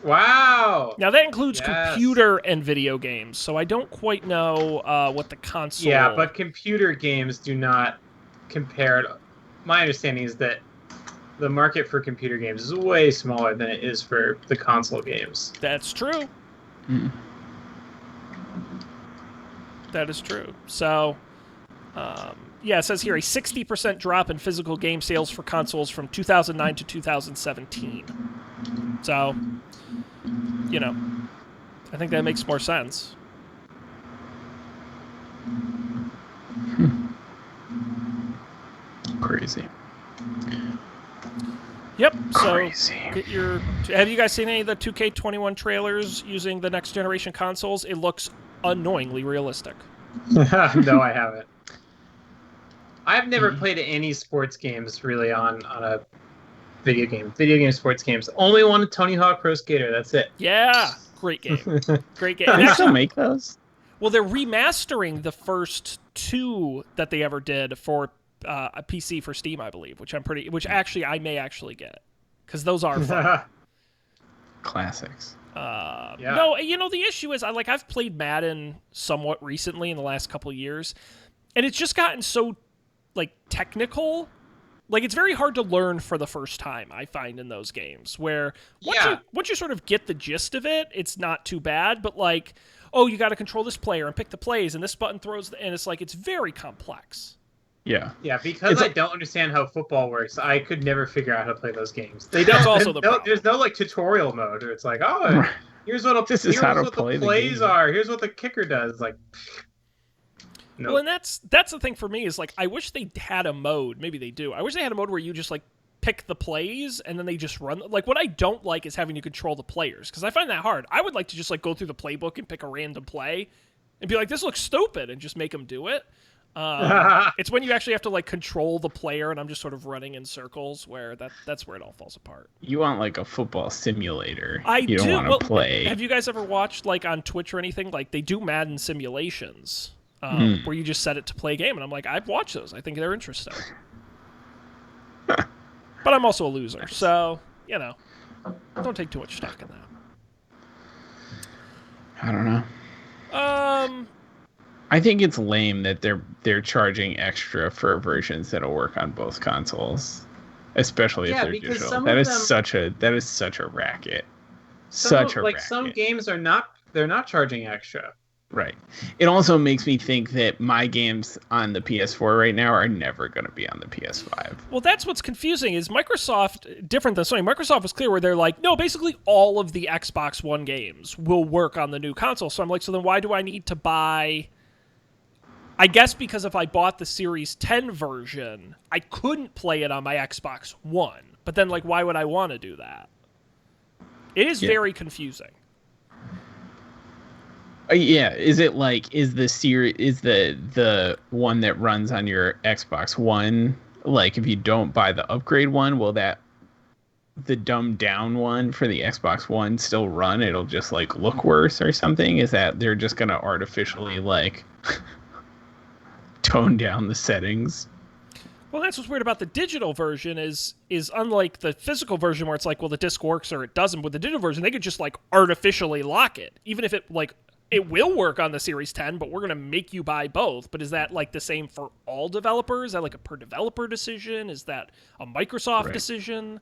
Speaker 2: Wow!
Speaker 1: Now that includes computer and video games, so I don't quite know what the console...
Speaker 2: Yeah, but computer games do not compare... My understanding is that the market for computer games is way smaller than it is for the console games.
Speaker 1: That's true.
Speaker 3: Mm.
Speaker 1: That is true. So, it says here a 60% drop in physical game sales for consoles from 2009 to 2017. So, I think that makes more sense.
Speaker 3: Crazy.
Speaker 1: Yep. So,
Speaker 3: Crazy.
Speaker 1: have you guys seen any of the 2K21 trailers using the next generation consoles? It looks annoyingly realistic.
Speaker 2: No, I haven't. I've never played any sports games really on a video game sports games. Only one, Tony Hawk Pro Skater. That's it.
Speaker 1: Yeah, great game. Great game.
Speaker 3: They still make those?
Speaker 1: Well, they're remastering the first two that they ever did for a PC for Steam, I believe, which I may actually get because those are fun.
Speaker 3: Classics.
Speaker 2: Yeah.
Speaker 1: No, the issue is I've played Madden somewhat recently in the last couple of years, and it's just gotten so technical. It's very hard to learn for the first time, I find, in those games, where once you sort of get the gist of it, it's not too bad, but you got to control this player and pick the plays, and this button throws, and it's very complex.
Speaker 3: Yeah.
Speaker 2: Yeah, because I don't understand how football works, I could never figure out how to play those games.
Speaker 1: That's also the problem.
Speaker 2: There's no tutorial mode, or it's here's what the plays are, here's what the kicker does. Nope.
Speaker 1: Well, and that's the thing for me is I wish they had a mode. Maybe they do. I wish they had a mode where you just pick the plays and then they just run. What I don't like is having to control the players because I find that hard. I would like to just go through the playbook and pick a random play and be like, this looks stupid, and just make them do it. It's when you actually have to control the player and I'm just sort of running in circles where that's where it all falls apart.
Speaker 3: You want a football simulator.
Speaker 1: You
Speaker 3: don't want to play.
Speaker 1: Have you guys ever watched on Twitch or anything? They do Madden simulations. Where you just set it to play a game, and I'm I've watched those. I think they're interesting. But I'm also a loser, so, don't take too much stock in that.
Speaker 3: I don't know. I think it's lame that they're charging extra for versions that'll work on both consoles, especially if they're digital. That is such a racket.
Speaker 2: Some games are not charging extra.
Speaker 3: Right. It also makes me think that my games on the PS4 right now are never going to be on the PS5.
Speaker 1: Well, that's what's confusing is Microsoft, different than Sony, Microsoft was clear where they're no, basically all of the Xbox One games will work on the new console. So I'm so then why do I need to buy I guess because if I bought the Series 10 version, I couldn't play it on my Xbox One. But then, like, why would I want to do that? It is very confusing.
Speaker 3: Yeah, is it like is the one that runs on your Xbox One, like if you don't buy the upgrade one, will that the dumbed down one for the Xbox One still run? It'll just like look worse or something? Is that they're just gonna artificially like tone down the settings?
Speaker 1: Well, that's what's weird about the digital version is unlike the physical version where it's like, well, the disc works or it doesn't. With the digital version, they could just like artificially lock it, even if it like it will work on the Series 10, but we're gonna make you buy both. But is that like the same for all developers? Is that like a per developer decision? Is that a Microsoft decision?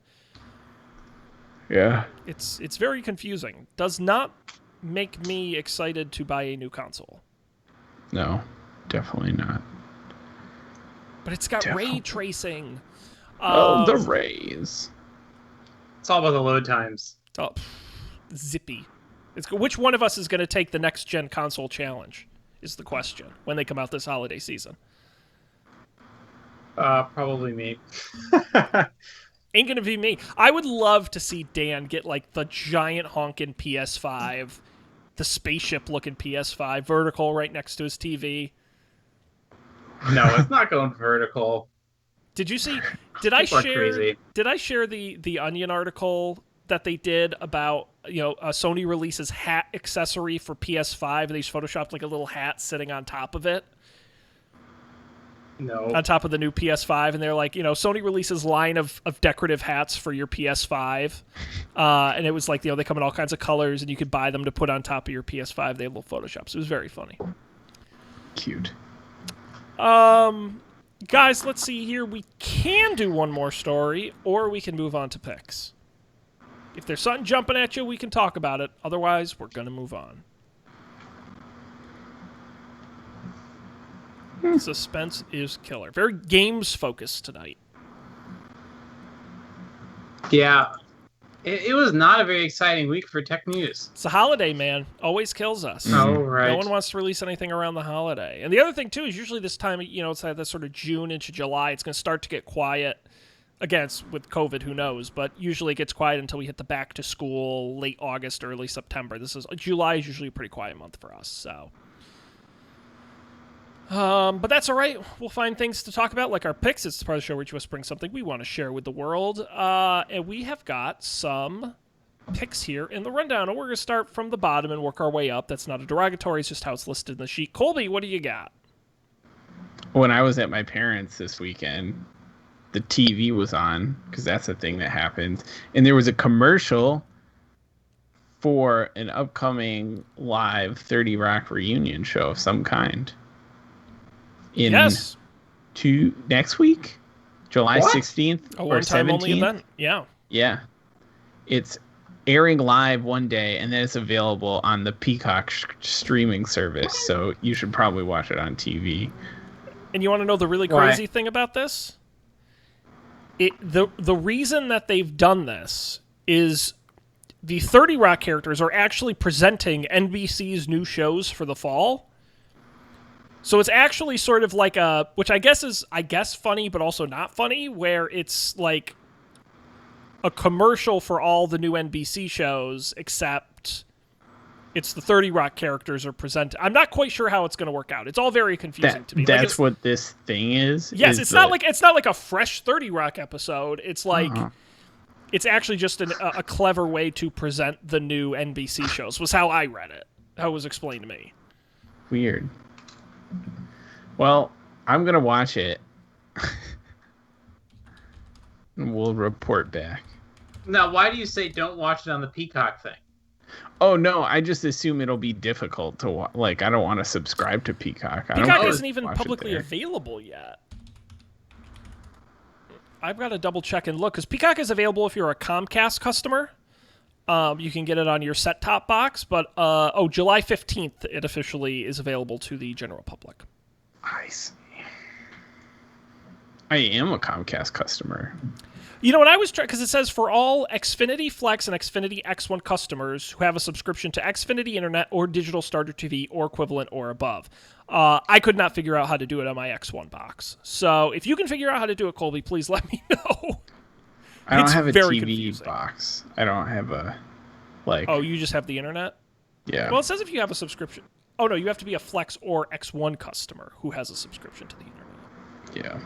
Speaker 3: Yeah,
Speaker 1: it's very confusing. Does not make me excited to buy a new console.
Speaker 3: No, definitely not.
Speaker 1: But it's got ray tracing.
Speaker 3: The rays.
Speaker 2: It's all about the load times.
Speaker 1: Oh, zippy. Which one of us is going to take the next gen console challenge? Is the question when they come out this holiday season.
Speaker 2: Probably me.
Speaker 1: Ain't gonna be me. I would love to see Dan get like the giant honking PS5, the spaceship looking PS5, vertical right next to his TV.
Speaker 2: No, it's not going vertical.
Speaker 1: Did you see? Did I share?
Speaker 2: Crazy.
Speaker 1: Did I share the Onion article that they did about Sony releases hat accessory for PS5 and they just photoshopped like a little hat sitting on top of it?
Speaker 2: No.
Speaker 1: On top of the new PS5, and they're like, Sony releases line of decorative hats for your PS5, and it was like, they come in all kinds of colors, and you could buy them to put on top of your PS5. They have little photoshops. It was very funny.
Speaker 3: Cute.
Speaker 1: Guys, let's see here. We can do one more story, or we can move on to picks. If there's something jumping at you, we can talk about it. Otherwise, we're gonna move on. Suspense is killer. Very games focused tonight.
Speaker 2: Yeah. It was not a very exciting week for tech news.
Speaker 1: It's a holiday, man. Always kills us.
Speaker 2: Oh, right.
Speaker 1: No one wants to release anything around the holiday. And the other thing, too, is usually this time, it's like that sort of June into July, it's going to start to get quiet. Again, it's with COVID, who knows? But usually it gets quiet until we hit the back to school, late August, early September. July is usually a pretty quiet month for us, so... but that's all right. We'll find things to talk about, like our picks. It's the part of the show where each of us bring something we want to share with the world. And we have got some picks here in the rundown. And we're going to start from the bottom and work our way up. That's not a derogatory. It's just how it's listed in the sheet. Colby, what do you got?
Speaker 3: When I was at my parents' this weekend, the TV was on, because that's a thing that happens. And there was a commercial for an upcoming live 30 Rock reunion show of some kind. Next week, July 16th or 17th.
Speaker 1: Only event.
Speaker 3: Yeah. It's airing live one day, and then it's available on the Peacock streaming service, so you should probably watch it on TV.
Speaker 1: And you want to know the really crazy thing about this? The reason that they've done this is the 30 Rock characters are actually presenting NBC's new shows for the fall. So it's actually sort of like which I guess is funny, but also not funny, where it's like a commercial for all the new NBC shows, except it's the 30 Rock characters are presented. I'm not quite sure how it's going to work out. It's all very confusing to me.
Speaker 3: That's what this thing is?
Speaker 1: Yes, it's not like a fresh 30 Rock episode. It's like it's actually just a clever way to present the new NBC shows, was how I read it, how it was explained to me.
Speaker 3: Weird. Well, I'm going to watch it. And we'll report back.
Speaker 2: Now, why do you say don't watch it on the Peacock thing?
Speaker 3: Oh, no, I just assume it'll be difficult to watch. Like, I don't want to subscribe to Peacock.
Speaker 1: Peacock isn't even publicly available yet. I've got to double check and look, because Peacock is available if you're a Comcast customer. You can get it on your set-top box, but July 15th, it officially is available to the general public.
Speaker 3: I see. I am a Comcast customer.
Speaker 1: You know what I was trying, because it says for all Xfinity Flex and Xfinity X1 customers who have a subscription to Xfinity Internet or Digital Starter TV or equivalent or above. I could not figure out how to do it on my X1 box. So if you can figure out how to do it, Colby, please let me know.
Speaker 3: I don't have a TV
Speaker 1: confusing.
Speaker 3: box. I don't have a
Speaker 1: Oh, you just have the internet?
Speaker 3: Yeah.
Speaker 1: Well, it says if you have a subscription. Oh no, you have to be a Flex or X1 customer who has a subscription to the internet.
Speaker 3: Yeah.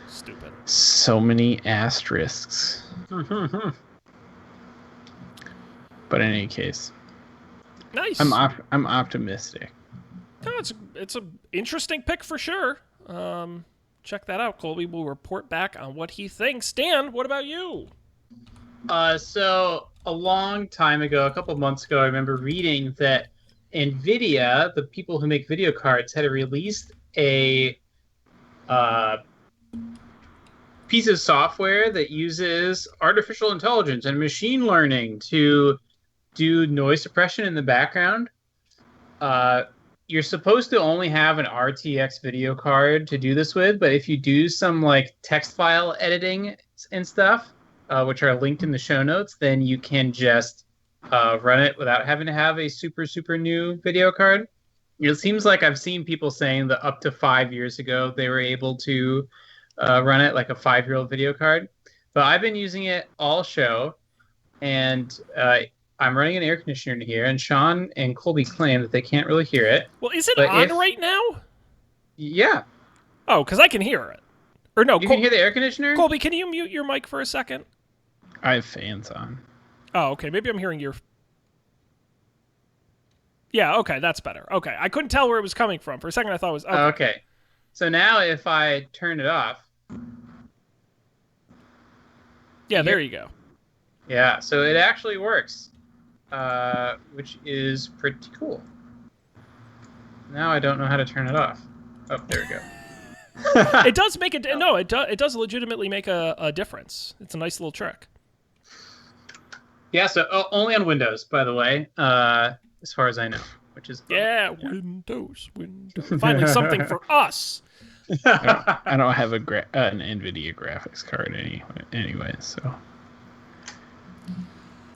Speaker 1: Stupid.
Speaker 3: So many asterisks. But in any case,
Speaker 1: Nice.
Speaker 3: I'm optimistic.
Speaker 1: No, it's an interesting pick for sure. Check that out. Colby will report back on what he thinks. Dan, what about you?
Speaker 2: So a long time ago, a couple of months ago, I remember reading that NVIDIA, the people who make video cards, had released a piece of software that uses artificial intelligence and machine learning to do noise suppression in the background. You're supposed to only have an RTX video card to do this with, but if you do some like text file editing and stuff, which are linked in the show notes, then you can just run it without having to have a super new video card. It seems like I've seen people saying that up to 5 years ago they were able to run it like a 5-year-old video card. But I've been using it all show, and I'm running an air conditioner in here, and Sean and Colby claim that they can't really hear it.
Speaker 1: Well, is it on right now?
Speaker 2: Yeah.
Speaker 1: Oh, because I can hear it. Or no,
Speaker 2: you can hear the air conditioner?
Speaker 1: Colby, can you mute your mic for a second?
Speaker 3: I have fans on.
Speaker 1: Oh, okay. Maybe I'm hearing your... Yeah, okay, that's better. Okay, I couldn't tell where it was coming from. For a second, I thought it was...
Speaker 2: Okay. So now if I turn it off...
Speaker 1: Yeah, there you go.
Speaker 2: Yeah, so it actually works, which is pretty cool. Now I don't know how to turn it off. Oh, there we go.
Speaker 1: It does make it. No, it does legitimately make a difference. It's a nice little trick.
Speaker 2: Yeah, so only on Windows, by the way, as far as I know, which is fun.
Speaker 1: Yeah, Windows. Finally, something for us.
Speaker 3: I don't have an NVIDIA graphics card anyway, so.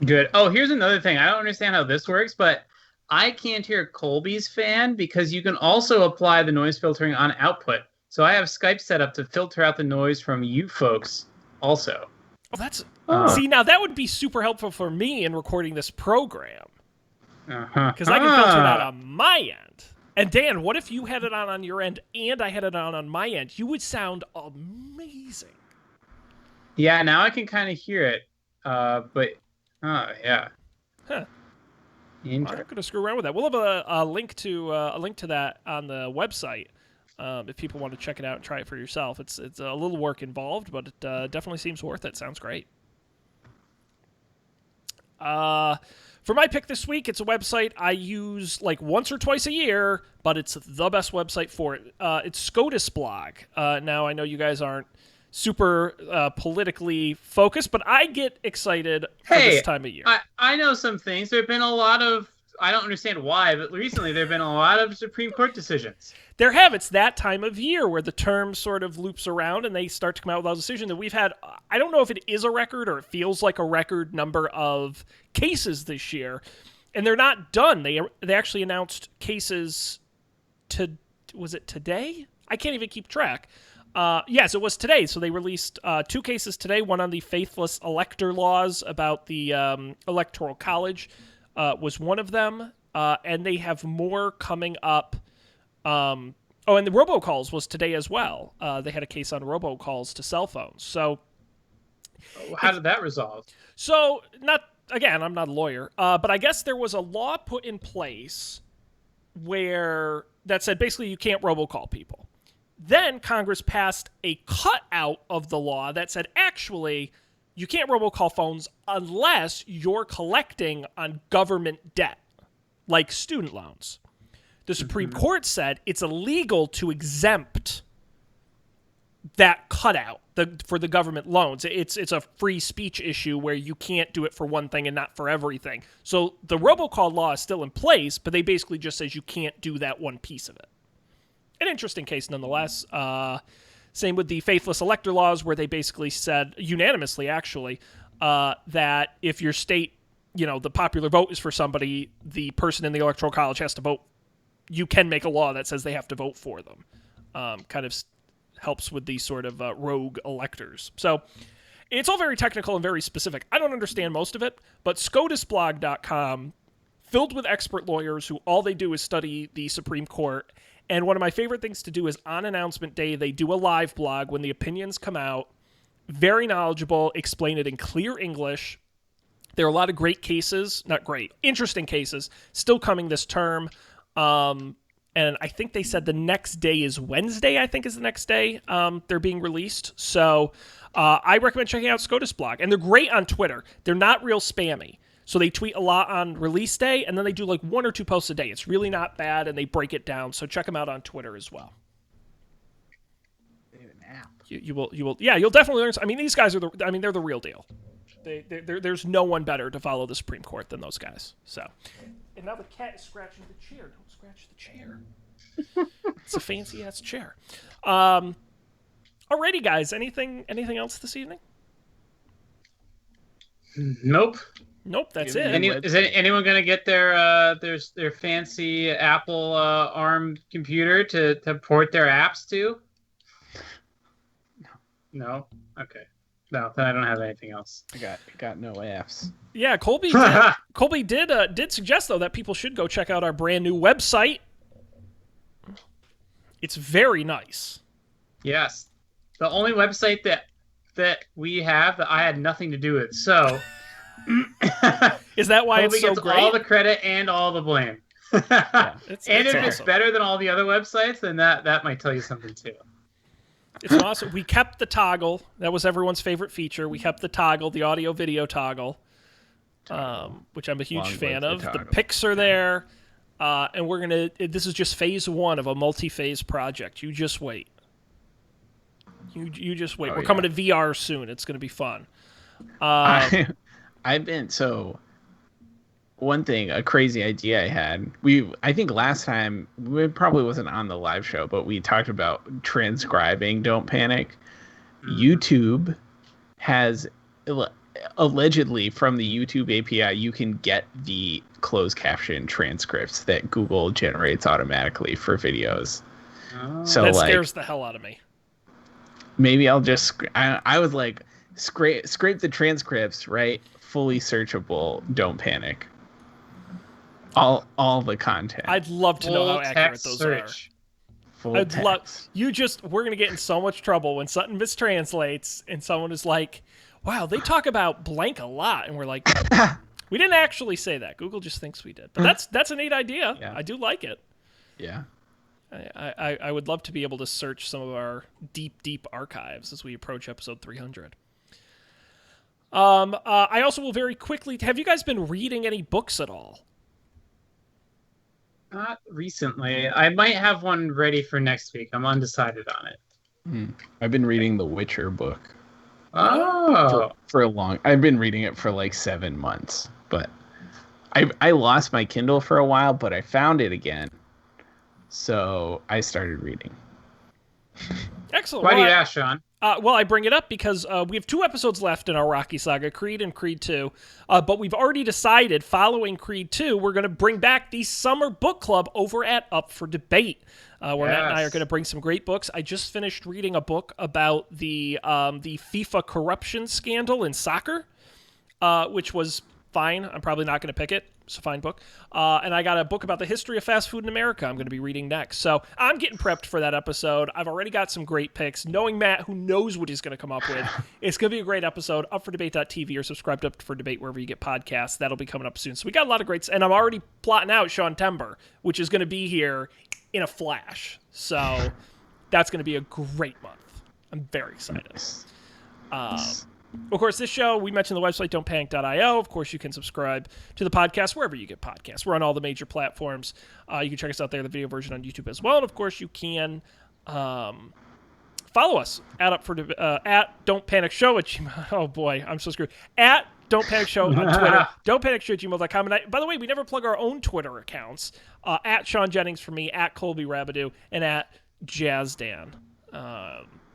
Speaker 2: Good. Oh, here's another thing. I don't understand how this works, but I can't hear Colby's fan because you can also apply the noise filtering on output. So I have Skype set up to filter out the noise from you folks also.
Speaker 1: Oh, that's... See, now that would be super helpful for me in recording this program. Because I can filter it out on my end. And Dan, what if you had it on your end and I had it on my end? You would sound amazing.
Speaker 2: Yeah, now I can kind of hear it. But... yeah.
Speaker 1: Huh. I'm not going to screw around with that. We'll have a link to that on the website if people want to check it out and try it for yourself. It's a little work involved, but it definitely seems worth it. Sounds great. For my pick this week, it's a website I use like once or twice a year, but it's the best website for it. It's SCOTUS blog. Now I know you guys aren't super politically focused, but I get excited for this time of year.
Speaker 2: I know some things. There have been a lot of, I don't understand why, but recently there have been a lot of Supreme Court decisions.
Speaker 1: There have. It's that time of year where the term sort of loops around and they start to come out with all decisions that we've had. I don't know if it is a record or it feels like a record number of cases this year, and they're not done. They actually announced cases was it today? I can't even keep track. Yes, it was today. So they released 2 cases today. One on the faithless elector laws about the Electoral College was one of them. And they have more coming up. And the robocalls was today as well. They had a case on robocalls to cell phones. So
Speaker 2: how did that resolve?
Speaker 1: So I'm not a lawyer, but I guess there was a law put in place that said basically you can't robocall people. Then Congress passed a cutout of the law that said, actually, you can't robocall phones unless you're collecting on government debt, like student loans. The Supreme Court said it's illegal to exempt that cutout for the government loans. It's a free speech issue where you can't do it for one thing and not for everything. So the robocall law is still in place, but they basically just says you can't do that one piece of it. An interesting case nonetheless. Same with the faithless elector laws, where they basically said, unanimously actually, that if your state, the popular vote is for somebody, the person in the electoral college has to vote. You can make a law that says they have to vote for them. Kind of helps with these sort of rogue electors. So it's all very technical and very specific. I don't understand most of it, but scotusblog.com, filled with expert lawyers who all they do is study the Supreme Court. And one of my favorite things to do is on announcement day, they do a live blog when the opinions come out. Very knowledgeable, explain it in clear English. There are a lot of great cases, not great, interesting cases, still coming this term. And I think they said the next day is Wednesday, I think is the next day they're being released. So I recommend checking out SCOTUS blog. And they're great on Twitter. They're not real spammy. So they tweet a lot on release day, and then they do like 1 or 2 posts a day. It's really not bad, and they break it down. So check them out on Twitter as well. You will, yeah, you'll definitely learn. I mean, these guys are they're the real deal. There's no one better to follow the Supreme Court than those guys. So, and now the cat is scratching the chair. Don't scratch the chair. It's a fancy ass chair. Alrighty, guys. Anything else this evening?
Speaker 2: Nope.
Speaker 1: That's it.
Speaker 2: Is anyone gonna get their fancy Apple ARM computer to port their apps to? No. Okay. No, then I don't have anything else.
Speaker 3: I got no apps.
Speaker 1: Yeah, Colby did suggest though that people should go check out our brand new website. It's very nice.
Speaker 2: Yes, the only website that we have that I had nothing to do with. So
Speaker 1: is that why
Speaker 2: Colby
Speaker 1: it's so
Speaker 2: gets
Speaker 1: great?
Speaker 2: all the credit and all the blame.
Speaker 1: Yeah, it's
Speaker 2: if
Speaker 1: awesome.
Speaker 2: it's better than all the other websites, then that might tell you something too.
Speaker 1: It's awesome. We kept the toggle. That was everyone's favorite feature. We kept the toggle, the audio-video toggle, which I'm a huge fan of. The pics are there, and this is just phase 1 of a multi-phase project. You just wait. You just wait. We're coming to VR soon. It's going to be fun.
Speaker 3: One thing, a crazy idea I had. I think last time, it probably wasn't on the live show, but we talked about transcribing Don't Panic. YouTube has, allegedly from the YouTube API, you can get the closed caption transcripts that Google generates automatically for videos.
Speaker 2: Oh.
Speaker 3: So
Speaker 1: that scares the hell out of me.
Speaker 3: Maybe I'll just, I was like, scrape the transcripts, right? Fully searchable, Don't Panic. All the content.
Speaker 1: I'd love to know how accurate those
Speaker 2: search.
Speaker 1: are. We're going to get in so much trouble when something mistranslates and someone is like, wow, they talk about blank a lot. And we're like, we didn't actually say that. Google just thinks we did. But that's a neat idea. Yeah. I do like it.
Speaker 3: Yeah.
Speaker 1: I would love to be able to search some of our deep archives as we approach episode 300. I also will very quickly, have you guys been reading any books at all?
Speaker 2: Not recently. I might have one ready for next week. I'm undecided on it.
Speaker 3: I've been reading the Witcher book.
Speaker 2: Oh.
Speaker 3: I've been reading it for like 7 months, but I lost my Kindle for a while, but I found it again. So I started reading.
Speaker 1: Excellent.
Speaker 2: Why do you ask, Sean?
Speaker 1: Well, I bring it up because we have 2 episodes left in our Rocky Saga, Creed and Creed 2. But we've already decided, following Creed 2, we're going to bring back the Summer Book Club over at Up for Debate, where Matt and I are going to bring some great books. I just finished reading a book about the FIFA corruption scandal in soccer, which was fine. I'm probably not going to pick it. It's a fine book. And I got a book about the history of fast food in America I'm going to be reading next. So I'm getting prepped for that episode. I've already got some great picks. Knowing Matt, who knows what he's going to come up with, it's going to be a great episode. UpForDebate.tv or subscribe to Up for Debate wherever you get podcasts. That'll be coming up soon. So we got a lot of greats. And I'm already plotting out Sean Tember, which is going to be here in a flash. So that's going to be a great month. I'm very excited. Of course, this show, we mentioned the website, don'tpanic.io. Of course, you can subscribe to the podcast wherever you get podcasts. We're on all the major platforms. You can check us out there, the video version on YouTube as well. And, of course, you can follow us at Don't Panic Show at Gmail. Oh, boy, I'm so screwed. At Don't Panic Show on Twitter. Don't Panic Show at gmail.com. And by the way, we never plug our own Twitter accounts. At Sean Jennings for me, at Colby Rabidou, and at JazzDan.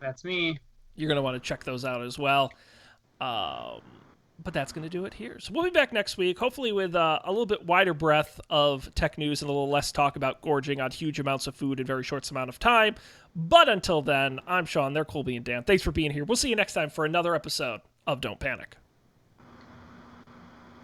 Speaker 2: That's me.
Speaker 1: You're going to want to check those out as well. But that's going to do it here. So we'll be back next week, hopefully with a little bit wider breadth of tech news and a little less talk about gorging on huge amounts of food in very short amount of time. But until then, I'm Sean. They're Colby and Dan. Thanks for being here. We'll see you next time for another episode of Don't Panic.